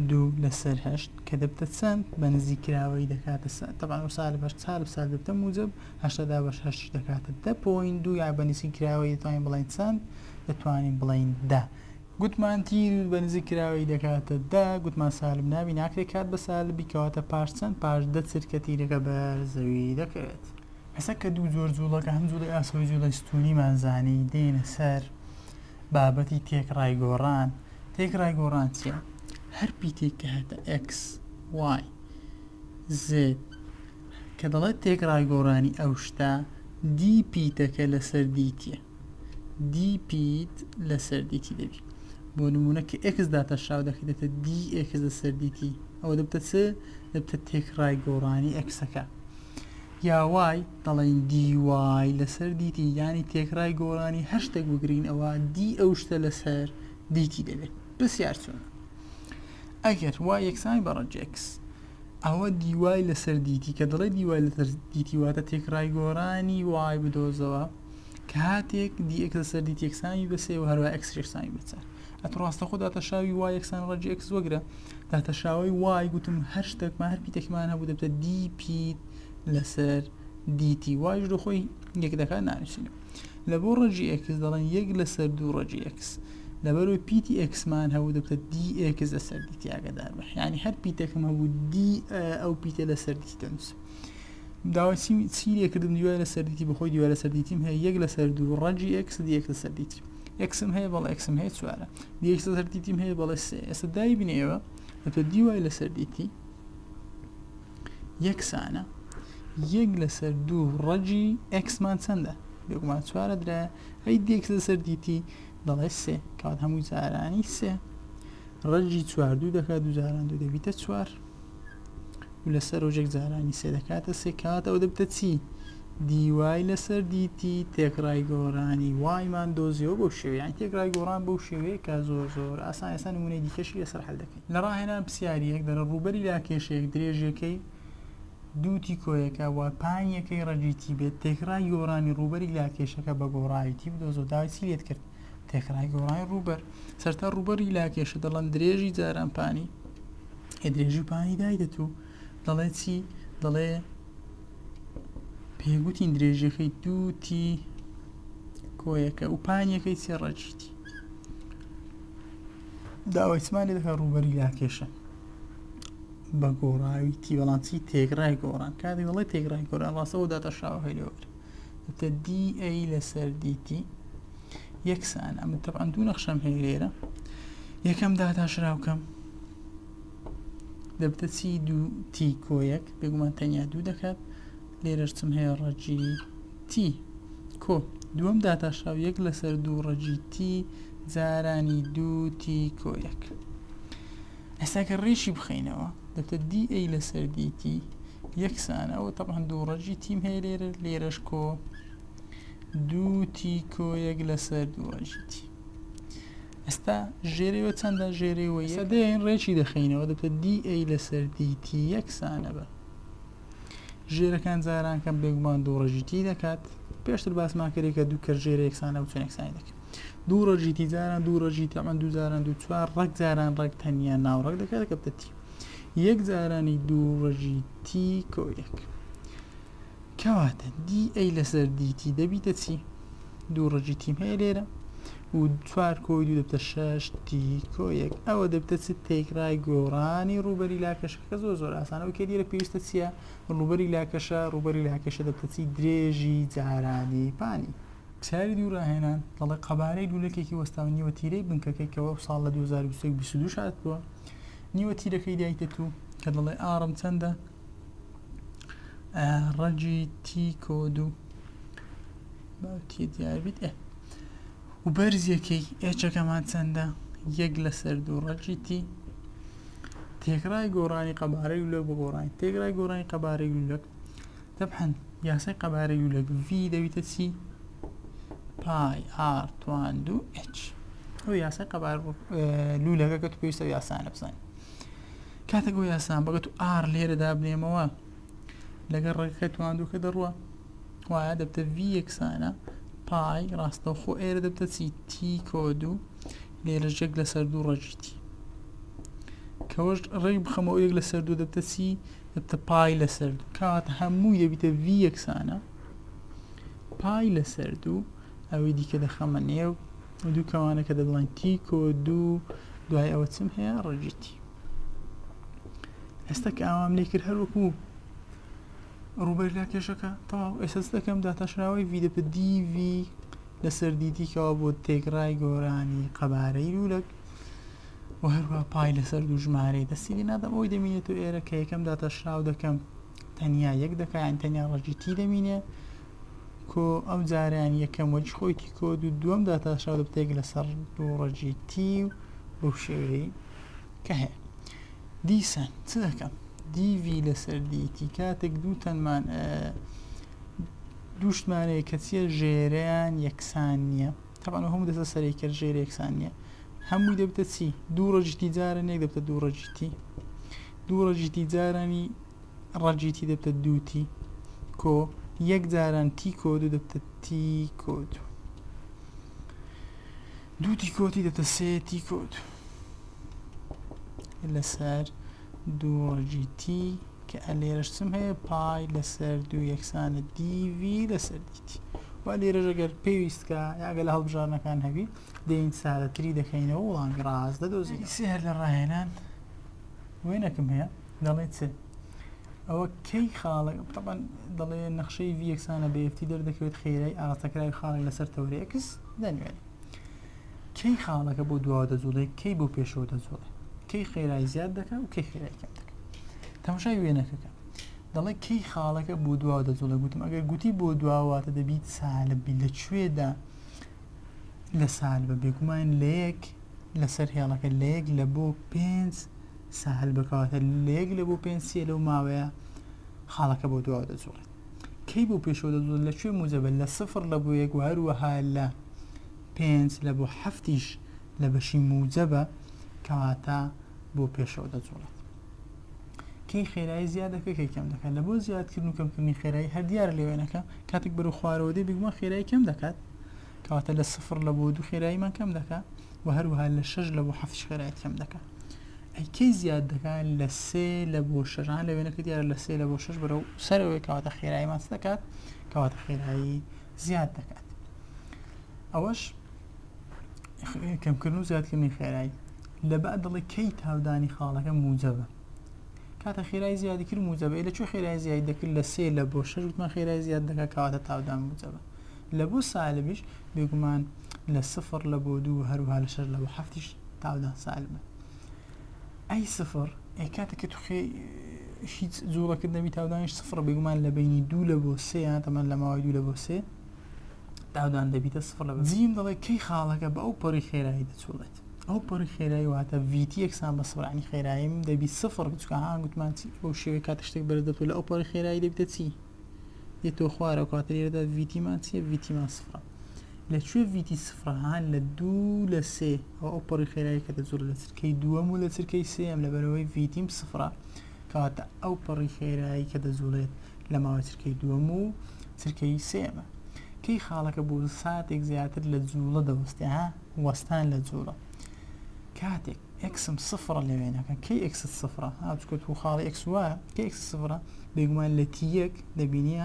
2 لەسەر 8 کە دەبتە چەند بە نزیکراوەی دەکاتە طبعا سالب 8 سالب دەبتە موجب 80 بەش 8 دەکاتە 10.2 یا بە نزیکراوەی دەتوانین بڵین چەند دەتوانین بڵین 10 گوتمان تیر بە نزیکراوەی دەکاتە 10 گوتمان سالب نابی ناکرێت کات بە سالبی کەواتە پاش چەند پاش 10 چرکە تیرەکە بەر زەوی دەکەوێت هەسا کە دوو زۆر جوڵەکە هەم جوڵی ئاسەوەی جوڵی ستونیمان زانی دێنە سەر بابەتی تێکڕای گۆڕان تێکڕای گۆڕان چییە هەر پیتێک کە هاتە X Y Z کە دەڵێت تێکڕای گۆڕانی ئەو شتە دی پیتەکە لەسەر دیتیە دی پیت لەسەر دیتی دەبی بۆ نمونە کە X داتە شاو دەکەێتە دی X لەسەر دیتی ئەوە دەبتە چ دەبتە تێکڕای گۆڕانی Xەکە یا Y دەڵێن DY لەسەر دیتی یانی تێکڕای گۆڕانی هەر شتێک بگرین ئەوە دی ئەو شتە لەسەر دیتی دەبێت بسیار چۆنە ئەگەر Y یەکسانی بە ڕەج X ئەوە دیوای لەسەر دیتی کە دەڵێ دیوای لەسەر دیتی واتە تێکڕای گۆڕانی Y بدۆزەوە کە هاتێک دی X لەسەر دیتی یەکسانی بەسێ و هەروە X یەکسانی بچار ئەت ڕاستە خۆ داتە شاوی Y یەکسان ڕەج X وەگرە داتە شاوی Y گوتم هەر شتێکمان هەر پیتێکمان هەبوو دەبتە دی پیت لەسەر دیتی وایش دو خۆی یەک دەکات نانووسینەوە لە بۆ ڕەجی X دەڵێن یەک لەسەر دوو ڕەجی X لەبەرەوەی پیتی Xمان هەبوو دەبتە دی X لەسەر دیتی ئاگادار بە یعنی هەر پیتێکم هەبوو دی ئەو پیتە لەسەر دیتی دەنووسم داوای چی لێکردم دیوای لەسەر دیتی بەخۆی دیوای لەسەر دیتیم هەیە یەک لەسەر دوو ڕەجی X دی X لەسەر دیتی Xم هەیە بەڵێ Xم هەیە چوارە دی X لەسەر دیتیم هەیە بەڵێ سێ ئێستا دای بینێەوە دەبتە دیوای لەسەر دیتی یەکسانە یەک لەسەر دوو ڕەجی Xمان چەندە بێگومان چوارە درایە ئەی دی X لەسەر دیتی دەڵێ سێ کات هەمووی جارانی سێ ڕەجی چوار دوو دەکات دوو جاران دوو دەبیتە چوار و لەسەر ڕۆژێک جارانی سێ دەکاتە سێ کات ئەو دەبتە چی دیوای لەسەر دیتی تێکڕای گۆڕانی وایمان دۆزیەوە بۆ شێوەیە یانی تێکڕای گۆڕان بەو شێوەیە کە زۆر ئاسان ئێستا نمونەی دیکەشی لەسەر هەڵ دەکەین لە ڕاهێنان پرسیارەیەک دەرە ڕووبەری لاکێشەیەک درێژەکەی دووتی کۆیەکە وە پانیەکەی ڕەجیتی بێت تێکڕای گۆڕانی ڕووبەری لاکێشەکە بە گۆڕایەتی بدۆزە داوای چی لێت کرد تێکڕای گۆڕانی ڕووبەر سەرتا ڕووبەری لاکێشە دەڵێن درێژی جاران پانی درێژی پانی دایدەتوو دەڵێ چی دەڵێ پێگوتین درێژەکەی دووتی کۆیەکە و پانیەکەی چێ ڕەجیتی داوای چمان لێ دەکات ڕووبەری لاکێشە بە گۆڕاویتی بەڵام چی تێکڕای گۆڕان کاتی دەڵێ تێکڕای گۆڕان ڕاستەوە داتە شاوە هەیلەوەرە دەبتە دی ئەی لەسەر دیتی یەکسان ئەمە طبعا دوو نەخشەم هەیە لێرە یەکەم داتاشراوکەم دەبتە چی دوو تی کۆیەک بێگومان تەنیا دوو دەکات لێرەش چم هەیە ڕەجی تی کۆ دووەم داتاشاو یەک لەسەر دوو ڕەجی تی جارانی دوو تی کۆیەک. ئێستاکە ڕێشی بخەینەوە دەبتە دی ئەی لەسەر دیتی یەکسانە ئەوە تەبعەن دوو ڕەجی تیم هەیە لێرەش کۆ دوو تی کۆیەک لەسەر دوو ڕەجی تی. ئێستا ژێرەوە چەندە ژێرەوە سەدەین ڕێکی دەخینەوە دەبتە دی ئەی لەسەر دیتی یەکسانە بە ژێرەکان جاران کەم بێگومان دوو ڕەجی تی دەکات پێشتر باسمان کردێت کە دوو کە ژێرە یەکسانە و چۆن یەکسانی دەکات دوو ڕەجی تی جاران دوو ڕەجی تەمان دوو جاران دوو چوار ڕەک جاران ڕەک تەنیا ناوڕەک دەکات کە بتە تی یەک جارانی دوو ڕەجی تی کۆیەک کەواتە دی ئەی لەسەر دیتی دەبیتە چی دوو ڕەجی تیم هەیە لێرە و چوار کۆی دوو دەبتە شەش تی کۆیەک ئەوە دەبتە چ تێکرای گۆڕانی ڕوبەری لاکەشەکە زۆر ئاسانەوە کە دیرە پێویستە چییە ڕوبەری لاکەشە دەبتە چی درێژی جارانی پانی. پرسیاری دوورڕاهێنان دەڵێ قەبارەی لولەکێکی وەستاوە نیوە تیرەی بنکەکەیەوە ساڵ لە 2022 هات بووە نیوە تیرەکەی دایتە تو کە دەڵێ ئارم چەندە ڕەجی تی کۆ دوو باوتی دیاربیت و بەرزیەکەی ئێچەکەمان چەندە یەک لەسەر دوو ڕەجی تی تێکرای گۆڕانی قەبارەی لولەک بە گۆڕانی تێکرای گۆڕانی قەبارەی لولەک تەبحەن یاسای قەبارەی لولەک ڤی دەبیتە چی پای ئار توان دوو ئەچ ئەو یاسای قەبار لولەکە کە تو پێویستە یاسانە بزانین کاتێک بۆ یاسان بەگەت و ئار لێرە دابنێمەوە لەگەڵ ڕێگەکە توان دووکە دەڕوە وایە دەبتە ڤی یەکسانە پای ڕاستەوخۆ ئێرە دەبتە چی تی کۆ دوو لێرەش یەک لەسەر دوو ڕەجی تی کەوەش ڕێک بخەمەوە یەک لەسەر دوو دەبتە چی دەبتە پای لەسەر دوو کاتە هەموو دەبیتە ڤی یەکسانە پای لەسەر دوو ئەوەی دیکە دەخەمە نێو دوو کەوانە کە دەبڵین تی کۆ دوو دوای ئەوە چم هەیە ڕەجی تی. ئێستا کە ئاوام لێ کرد هەروەکو ڕوبەری لاکێشەکە تەواو ئێستا دەکەم داتاشراوەی ڤی دەبتە دی ڤی لەسەر دیتی کەەوە بۆ تێکرای گۆڕانی قەبارەی لولەک و هەروە پای لەسەر دوو ژمارەی دەستی نادەم ئەوی دەمینێتەوە ئێرە کە یەکەم داتاشراو دەکەم تەنیا یەک دەکەیان تەنیا ڕەجی تی دەمینێ کۆ ئەو جاریان یەکەم وەجی خۆی تی کۆ دووەم داتاشراو دەبتێک لەسەر دوو ڕەجی تی و بەو شێوەی کە هەیە دیسان چ دەکەم دیڤی لەسەر دیتی کاتێک دوو تەنمان دووشتمانەیە کە چیە ژێرەیان یەکسان نییە تەبەن هەموو دەستە سەری کرد ژێرە یەکسان نییە هەمووی دەبتە چی دوو ڕەجی تی جاران یەک دەبتە دوو ڕەجی تی دوو ڕەجی تی جارانی ڕەجی تی دەبتە دوو تی کۆ یەک جاران تی کۆ دوو دەبتە تی کۆ دوو تی کۆتی دەبتە سێ تی کۆ لەسەر دوو ڕەجی تی کە ئەلێرەش چم هەیە پای لەسەر دوو یەکسانە دیڤی لەسەر دیتی و لێرەش ئەگەر پێویستکە یاگە لە هەڵبژارنەکان هەبی دەین سادەتری دەکەینەوە وڵانگ ڕاست دەدۆزین سێر لە ڕاهێنان وێنەکەم هەیە دەڵێ چ ئەوە کەی خاڵک طبعا دەڵێ نەخشەی ڤی یەکسانە بێفتی دەردەکەوێت خێرای ئاستەکراوی خاڵک لەسەر تەورە ئەکس دەنوێنێ کەی خاڵەکە بۆ دواوە دەجوڵێ کەی بۆ پێشەوە دەجوڵێ کەی خێرای زیاد دەکات و کەی خێرای کەم دەکات تەماشای وێنەکەکە دەڵێ کەی خاڵەکە بۆ دواوە دەجوڵێ گوتم ئەگەر گوتی بۆ دواواتە دەبیت سالبی لەکوێدا لە سالبە بێگومان لە یەک لەسەر هێڵەکە لە یەک لە بۆ پێنج ساحل بکەواتە لە یەک لە بۆ پێنج سێ لەو ماوەیە خاڵەکە بۆ دواوە دەجوڵێت کەی بۆ پێشەوە دەجوڵێت لەکوێ موجەبە لە سفر لە بۆ یەک و هەروەها لە پێنج لە بۆ حەفتیش لە بەشی موجەبە کەواتە بۆ پێشەوە دەجوڵێت کەی خێرایی زیادەکە کەی کەم دەکات لە بۆ زیادکردن و کەمکردنی خێرایی هەر دیارە لێوێنەکە کاتێک بەرەو خوارەوە دێ بگومان خێرایی کەم دەکات کەواتە لە سفر لە بۆ دوو خێراییمان کەم دەکات و هەروەها لە شەش لە بۆ حەفتیش خێراییت کەم دەکات ئەی کەی زیاد دەکات لە سێ لە بۆ شەژان لەوێنەکە دیارە لە سێ لە بۆ شەش بەرەو سەرەوەی کەواتە خێراییمان چ دەکات کەواتە خێرایی زیاد دەکات ئەوەش کەمکردن و زیادکردنی خێرایی لە بعد دەڵێ کەی تاودانی خاڵەکە موجەبە کاتە خێرایی زیادی کرد موجەبە لەکوێ خێرایی زیادی دەکرد لە سێ لە بۆ شەش وتمان خێرایی زیاد دەکات کەواتە تاودان موجەبە لە بۆ سالبیش بێگومان لە سفر لە بۆ دوو هەروها لە شەش لە بۆ حەفتیش تاودان سالبە ئەی سفر کاتێک توخێ هیچ زوڵەکە دەبی تاودانیش سفر بێگومان لە بینی 2 لە بۆ 3 تەمان لە ماوەی 2 لە بۆ 3 تاودان دەبیتە سفر لە جیم دەڵێ کەی خاڵەکە بە ئەو پەڕی خێرایی دەچوڵێت ئەو پەڕی خێرایی واتە VT یەکسان بە سفرانی خێراییم دەبی سفر بچکە ها گوتمان چی بەو شێوەیە کاتێک شتێک بەرز دەبێت لە ئەو پەڕی خێرایی دەبیتە چی دێتۆ خوارە کاتە لێرەدا VT مان چییە VT مان سفرە لەکوێ VT سفرە هان لە 2 لە 3 ئەو پەڕی خێرایی کە دەزور لە چرکەی دووەم و لە چرکەی سێم لەبەرەوەی VT سفرە کاتە ئەو پەڕی خێرایی کە دەزوڵێت لە ماوەی چرکەی دووەم و چرکەی سێمە کەی خاڵەکە بۆ ساتێک زیاتر لە جوڵە دەوەستێ ها وەستان لە جوڵە کاتێک ئەکسم سفرە لەوێنەکە کەی ئەکس سفرە ها بچکۆت و خاڵی ئەکس وایە کەی ئەکس سفرە بێگومان لە تیەک دەبینی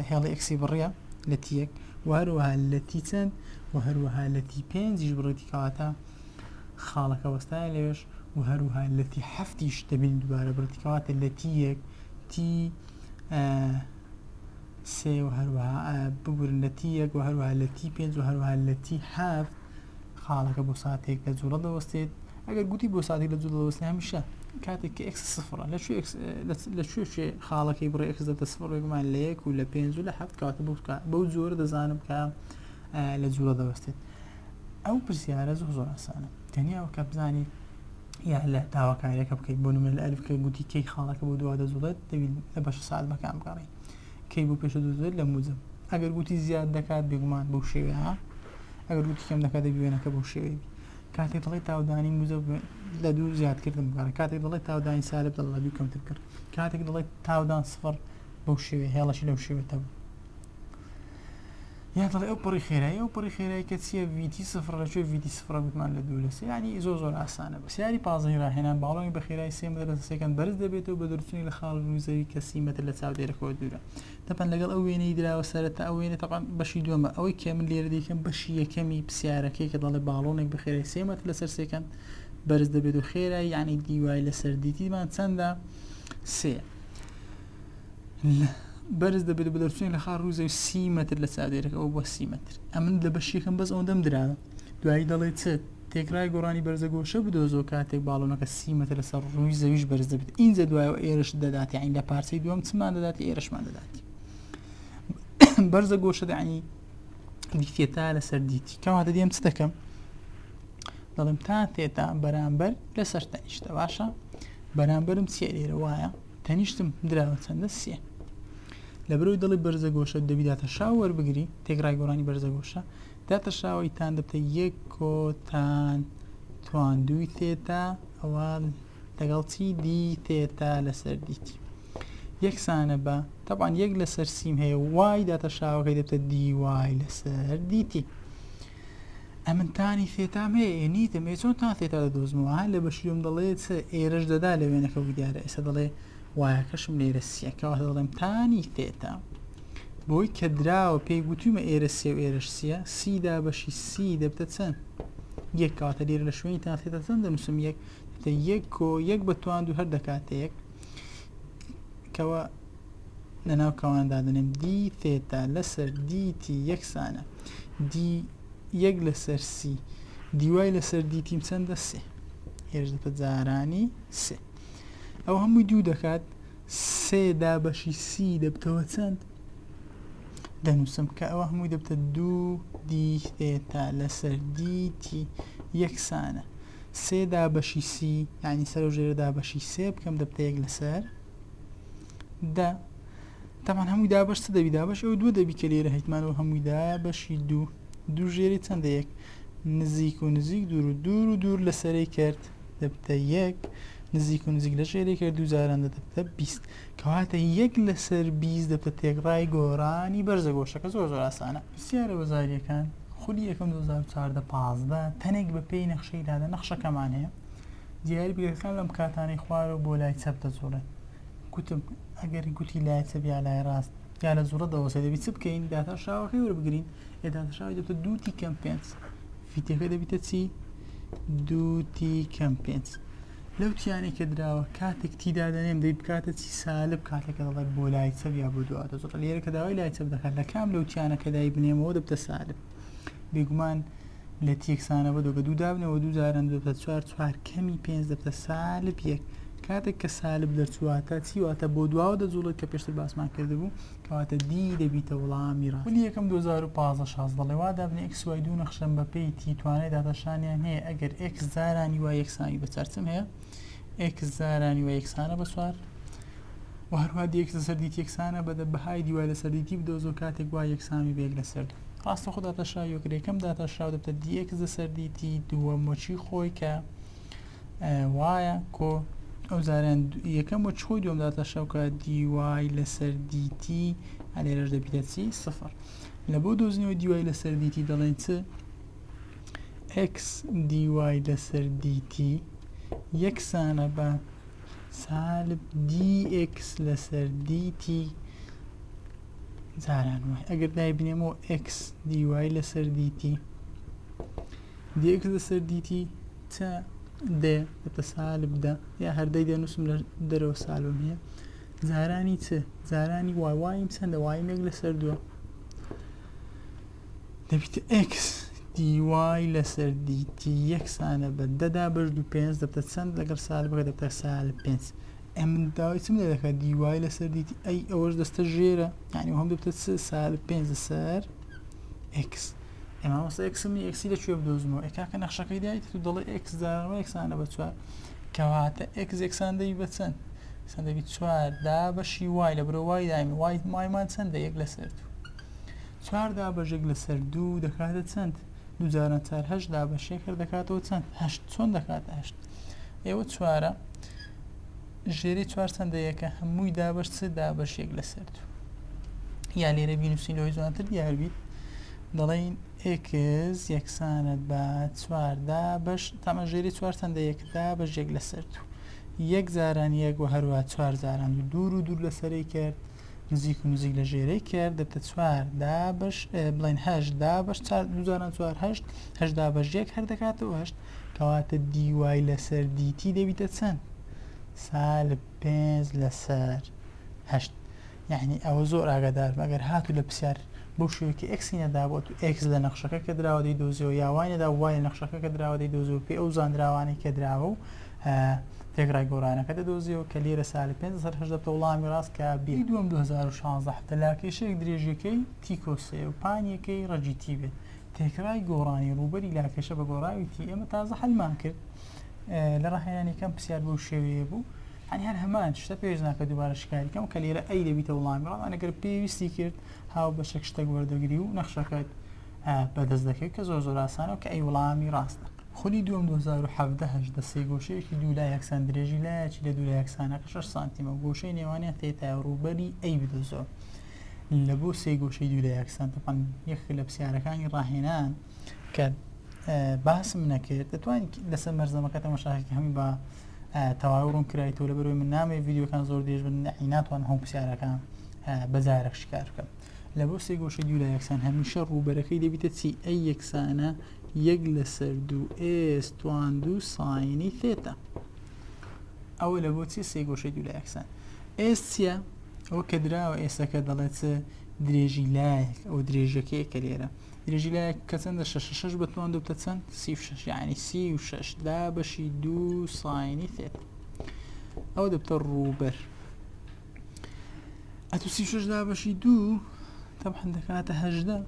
هێڵی ئەکسی بڕیە لە تیەک وهروەها لە تی چەند و هەروەها لە تی 5 بڕێتی کەواتە خاڵەکە وەستایە لێش و هەروەها لە تی 7 دەبین دووبارە بڕێتی کەواتە لە تیەک تی سێ و هەروەها ببورن لە تیەک و هەروەها لە تی 5 و هەروەها لە تی 7 خاڵەکە بۆ ساتێک لە جوڵە دەوەستێت ئەگەر گوتی بۆ ساتێک لە جوڵە دەوەستێت هەمیشە کاتێک کە ئەکس سفرە لەکوێ خاڵەکەی بڕێ ئەکس دەبێتە سفر بێگومان لە 1 و لە 5 و لە 7 کەواتە بەو جۆرە دەزانم کە لە جوڵە دەوەستێت ئەو پرسیارە زۆر ئاسانە تەنیا کە بزانیت یا لە داواکاریەکە بکەیت بۆ نمونە لە ئەلفکە گوتی کەی خاڵەکە بۆ دووا دەزوڵێت دەبێت لە بەش ساعت بەکام بگەڕێیت کەی بۆ پێشە دەزوڵێت لە موجب ئەگەر گوتی زیاد دەکات بێگومان بەو شێوەیە ها ئەگەر گوتی کەم دەکات دەبێنەکە بەو شێوەیە کاتێک دەڵێ تاودانی موجب لە 2 زیادکردن بگەڕێ کاتێک دەڵێ تاودانی سالب دەڵێ 2 کەمتر کرد کاتێک دەڵێ تاودان سفر بەو شێوەیە هێڵەشی لەو شێوەیە یا دەڵێ ئەو پڕی خێرایی کە چییە VT سفر لەکوێ VT سفرە گوتمان لە 2 لە 3 یعنی زۆر ئاسانە پرسیاری پازەی ڕاهێنان باڵۆنی بە خێرایی 3 متر لە سێکەند بەرز دەبێتەوە بە دەرچوونی لە خاڵ ڕووزەوی کە 30 متر لە چاودێرەکەوە دوورە تەپەن لەگەڵ ئەو وێنەی دراوە سەرەتا ئەو وێنە تەقان بەشی دووەمە ئەوەی کە من لێرە دەیکەم بەشی یەکەمی پرسیارەکەی کە دەڵێ باڵۆنێک بە خێرایی 3 متر لەسەر سێکەند بەرز دەبێت و خێرایی یعنی دیوای لەسەر دیتیمان چەندە 3 بەرز دەبێت بە دەرچوونی لە خاڵ ڕووزەوی 30 متر لە چاودێرەکە ئەو بۆ 30 متر ئەمن لە بەشیەکەم بەس ئەوەندەم دراوە دوایی دەڵێت چێت تێکرای گۆڕانی بەرزە گۆشە بدۆزۆ کاتێک باڵۆنەکە 30 متر لەسەر ڕووی زەویش بەرز دەبێت اینجا دوایەوە ئێرش دەدات یعنی لە پارچەی دووەم چمان دەدات ئێرشمان دەدات بەرزە گۆشە یعنی دیتێتا لەسەر دیتی کەواتە دێم چ دەکەم دەڵێم تا تێتا بەرامبەر لەسەر تەنیشتە باشە بەرامبەرم چیە لێرە وایە تەنیشتم دراوە چەندە 3 لە بەرەوەی دڵی بەرزە گۆشە دەبی داتە شاو وەربگری تێکرای گۆڕانی بەرزە گۆشە داتە شاوەی تان دەبتە 1 کۆتان توان 2 تێتا ئەوە لەگەڵ چی دی تێتا لەسەر دیتی یەکسانە بە تەبان 1 لەسەر سیم هەیە وای داتە شاوەکەی دەبتە دی وای لەسەر دیتی ئەمنتانی تێتام هەیە نیتم چۆن تا تێتا دەدۆزمەوە لە بەشیوم دەڵێت ئێرش دەدا لە وێنەکە دیارە ئێستا دەڵێ وایەکەشم لێرە سیەکەوە دەڵێم تانی تێتا بۆی کە دراوە پێی گوتومە ئێرە سێ و ئێرش سیە سیدا بەشی سی دەبتە چەند یەک کاتە لێرە لە شوێنی تا تێتا چەند دەنووسم یەک دەبتە 1 کۆ 1 بە توان دوو هەر دەکاتە یەک کەوە لەناو کەواندا دەنێم دی تێتا لەسەر دیتی یەکسانە دی 1 لەسەر سی دیوای لەسەر دیتیم چەندە 3 هێرش دەبتە جارانی 3 ئەو هەمووی دوو دەکات 3 دا بەشی سی دەبتەوە چەند دەنووسم کە ئەوە هەمووی دەبتە 2 دی تێتا لەسەر دیتی یەکسانە 3 دا بەشی سی یعنی سەر و ژێرەدا بەشی 3 بکەم دەبتە 1 لەسەر دا تەمان هەمووی دا بەش چ دەبی دا بەش ئەو 2 دەبی کە لێرە هەیتمانەوە هەمووی دا بەشی 2 ژێری چەندە 1 نزیک و نزیک دوور و دوور لەسەرەی کرد دەبتە 1 نزیک و نزیک لە ژێری کرد 2000 دەبتە 20 کەواتە 1 لەسەر 20 دەبتە تێکڕای گۆڕانی بەرزە گۆشەکە زۆر ئاسانە پرسیارە وەزاریەکان خولی یەکەم 2014 تەنێک بە پێی نەخشەی دادا نەخشەکەمان هەیە دیاری بگەکان لەم کاتانەی خوارەوە بۆ لای چەپ دەزۆڵێت گوتم ئەگەر گوتی لای چەپ یا لای ڕاست یا لە زوڕە دەوەسێت دەبی چ بکەین داتە شاوەکەی وەربگرین داتە شاوی دەبتە 2 تی کەم 5 فیتەکە دەبیتە چی 2 تی کەم 5 لەو تیانێک کە دراوە کاتێک تیدا دەنێم دەی بکاتە چی سالب کاتێکە دەڵێت بۆ لای چەپ یا بۆ دووە دەزۆڕ لێرە کە داوای لای چەپ دەکات لە کام لەو تیانە کە دای بنێمەوە دەبتە سالب بێگومان لە تێکسانە بەدۆ بە دوو دابنەوە دوو جاران دەبێت 4 کەمی 5 دەبێتە سالب 1 کاتێک کە سالب دەرچواتە چی واتە بۆ دواوە دەجوڵێت کە پێشتر باسمان کردبوو کەواتە دی دەبیتە وەڵامی ڕاست. ولی یەکەم 2015 دەڵێ وا دابنێ x y دوو نەخشەم بە پێی تی توانای دادەشانیان هەیە ئەگەر x زارانی وای یەکسانی بە چارچم هەیە x زارانی وای یەکسانە بە 4 و هەروە دی x لەسەر دیتی یەکسانە بەدە بەهای دیوای لەسەر دیتی بدۆزۆ کاتێک وای یەکسامی بێک لەسەر ڕاستەخۆ داتەشاوی وەکرێکەم داتەشاو دەبێتە دی x لەسەر دیتی دووەمەچی خۆی کە وایە کۆ ئەو زاران یەکەم وە چۆی دوم داتەشاو کە دیوای لەسەر دیتی هەلێرەش دەبیتە چی سفر لە بۆ دۆزنەوەی دیوای لەسەر دیتی دەڵێن چ x دیوای لەسەر دیتی یەکسانە بە سالب dx لەسەر dt زاران وای ئەگەر دای بنێمەوە x دیوای لەسەر dt dx لەسەر dt چە دێ دەبتە سالب دە یا هەردەی دەنووسم لە دەرەوە سالبم هەیە زارانی چ زارانی وای وایم چەندە وایم یەک لەسەر دووە دەبیتە x دیوای لەسەر دیتی یەکسانە بە دەدا بەش دوو پێنج دەبتە چەند لەگەر سالبەکە دەبتە سالب پێنج ئەم داوای چم لێ دەکات دیوای لەسەر دیتی ئەی ئەوەش دەستە ژێرە یعنی هەم دەبتە سالب پێنج لەسەر x ئێمە مەسە xمی xی لەکوێ بدۆزمەوە ئێکاکە نەخشەکەی دایت تو دەڵێ x زارانەوە یەکسانە بە 4 کەواتە x یەکسان دەبی بە چەند یەکسان دەبی 4 دا بەشی وای لە برۆ وای دایمە وای مایمان چەندە یەک لەسەر 4 دا بەش یەک لەسەر 2 دەکاتە چەند دوو جاران 4 8 دا بەش یەک دەکاتەوە چەند 8 چۆن دەکاتە 8 ئێوە 4ە ژێری 4 چەندە یەکە هەمووی دا بەش چ دا بەش یەک لەسەر 2 یا لێرە بینوسین لەوەی جوانتر دیار بیت دەڵێن x یەکسانە بە 4 دا بەش تەمە ژێری 4 چەندە یەک دا بەش یەک لەسەر 2 یەک زاران یەک و هەروە 4 زاران دوور و دوور لەسەرەی کرد نزیک و نزیک لە ژێرەی کرد دەبتە 4 دا بەش بڵین 8 دا بەش 2 زاران 4 8 8 دا بەش یەک هەر دەکاتەوە 8 کەواتە دیوای لەسەر دیتی دەبیتە چەند سالب 5 لەسەر 8 یعنی ئەوە زۆر ئاگادار ئەگەر هاتوو لە پرسیار بۆ شوێکی ئەکسی نەدا بۆ تو ئەکس لە نەخشەکە کە دراوە دەیدۆزیەوە یا وای نەدا وای لە نەخشەکە کە دراوە دەیدۆزیەوە پێی ئەو زانراوانەی کە دراوە و تێگڕای گۆرانەکە دەدۆزیەوە کە لێرە سالی 5 سەر 8 دەبتە وەڵامی ڕاست کە بێ دووەم 2016 لاکێشەیەک درێژەکەی تیکۆسێ و پانیەکەی ڕەجیتی بێت تێکرای گۆڕانی ڕوبەری لاکێشە بە گۆڕاوی تی ئێمە تازە حەلمان کرد لە ڕاهێنانیەکەم پرسیار بەو شێوەیە بوو يعني هر همان شتا پێش ناکە دووبارە شکاری کەم کە لێرە ئەی دەبیتە وەڵامی ڕاست ئەگەر پێویستی کرد هاو بەشێک شتێک وەردەگری و نەخشەکەت بەدەست دەکەیت کە زۆر زۆر ئاسانە کە ئەی وەڵامی ڕاستە خۆلی دووەم 2017 سێ گۆشەیەکی دوو لای یەکسان درێژی لایەکی لە دوو لای یەکسانەکە 6 سانتیمە گۆشەی نێوانیان تێتە ڕووبەری ئەی بدۆزەوە لە بۆ سێ گۆشەی دوو لای یەکسان تەپەن یەک لە پرسیارەکانی ڕاهێنان کە باسم نەکرد دەتوانیت لەسەر مەرزەمەکە تەماشاکردن هەمی بە تەواو ڕوون کرایتەوە لە بەرەوەی من نامێ ڤیدیۆکان زۆر درێژ بن ناتوان هەموو پرسیارەکان بەجارێک شکار بکەم لە بۆ سێ گۆشەی دوو لای یەکسان هەمیشە ڕووبەرەکەی دەبیتە چی ئەی یەکسانە یەک لەسەر دوو ئێس توان دوو ساینی ثێتا ئەوە لە بۆ چی سێ گۆشەی دوو لای یەکسان ئێس چییە ئەوە کە دراوە ئێسەکە دەڵێت درێژی لایەک ئەو درێژەکەی کە لێرە درێژی لایەک کە چەندە 6 بەتوان دەبتە چەند 36 یعنی 36 دا بەشی دوو ساینی ثێتا ئەوە دەبتە ڕووبەر ئەتو 36 دا بەشی دوو طبعا دەکاتە 18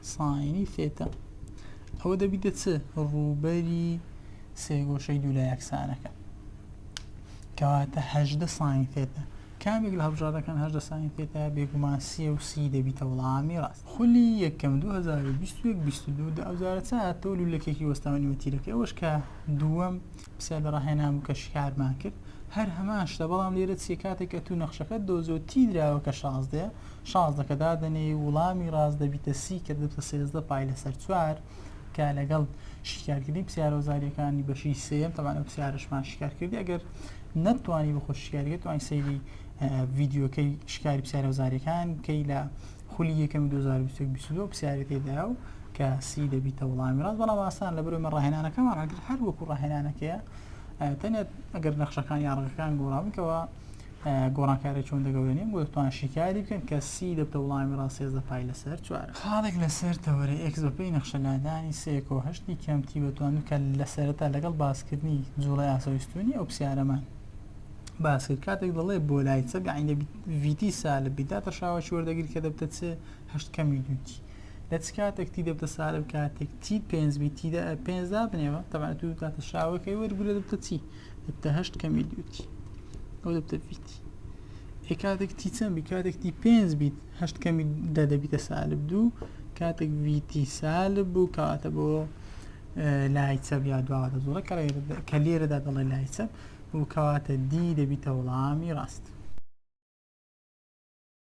ساینی ثێتا ئەوە دەبیتە چ ڕووبەری سێ گۆشەی دوو لای یەکسانەکە کەواتە 18 ساین ثێتا کامێک لە هەڵبژاردەکان 18 ساین ثێتا بێگومان سی و سی دەبیتە وەڵامی ڕاست خولی یەکەم 2021-22 ئەوزارە چاتەوە لولەکێکی وەستاوەنی وەتیرەکە ئەوەش کە دووەم پرسیار لە ڕاهێنان کە شکارمان کرد هەر هەمان شتە بەڵام لێرە چی کاتێک کە تو نەخشەکەت دۆزیەوە تی دراوە کە 16 16 دادەنێ وەڵامی ڕاست دەبیتە سی کە دەبتە 13 پای لەسەر 4 کە لەگەڵ شکارکردنی پرسیارە وەزاریەکانی بەشی سێم تەمانە پرسیارشمان شکار کردی ئەگەر نەتوانی بخۆ شکاریەکە توانی سەیری ڤیدیۆکەی شکاری پرسیارە وەزاریەکان کەی لە خولی یەکەمی 2022 پرسیارە تێدا و کە سی دەبیتە وەڵامی ڕاست بەڵام ئاسان لە بەرەوەی ڕاهێنانەکەمان ئەگەر هەر وەکو ڕاهێنانەکەیە تەنێت ئەگەر نەخشەکان یاڕەکان گۆڕاویکەوە گۆڕانکاری چۆن دەگەورێنین بۆ دەتوان شیکاری بکەن کە سی دەبتە وڵامی ڕاست 13 پای لەسەر 4 خاڵێک لەسەر تەوەرە ئێکس بەپێی نەخشەلادانی 3.8 کەمتی بتوان کە لەسەرەتا لەگەڵ باسکردنی جوڵای ئاسەویستونی ئەو پرسیارەمان باس کرد کاتێک دەڵێ بۆ لای چەک عینە ڤیتی سالب بیداتە شاوەشی وەردەگیر کە دەبتە چ 8 کەمی دوتی لە چ کاتێک تی دەبتە سالب کاتێک تی 5 بیتیدا 5 بنێەوە تەبانێت تو کاتە شاوەکەی وەرگرە دەبتە چی دەبتە 8 کەمی دوتی ئەو دەبتە ڤیتی کاتێک تی چەند بی کاتێک تی 5 بیت 8 کەمی دەبیتە سالب 2 کاتێک ڤیتی سالب بوو کەواتە بۆ لای چەب یا دواوەتە زۆرە کە لێرەدا دەڵێ لای چەب و کەواتە دی دەبیتە وەڵامی ڕاست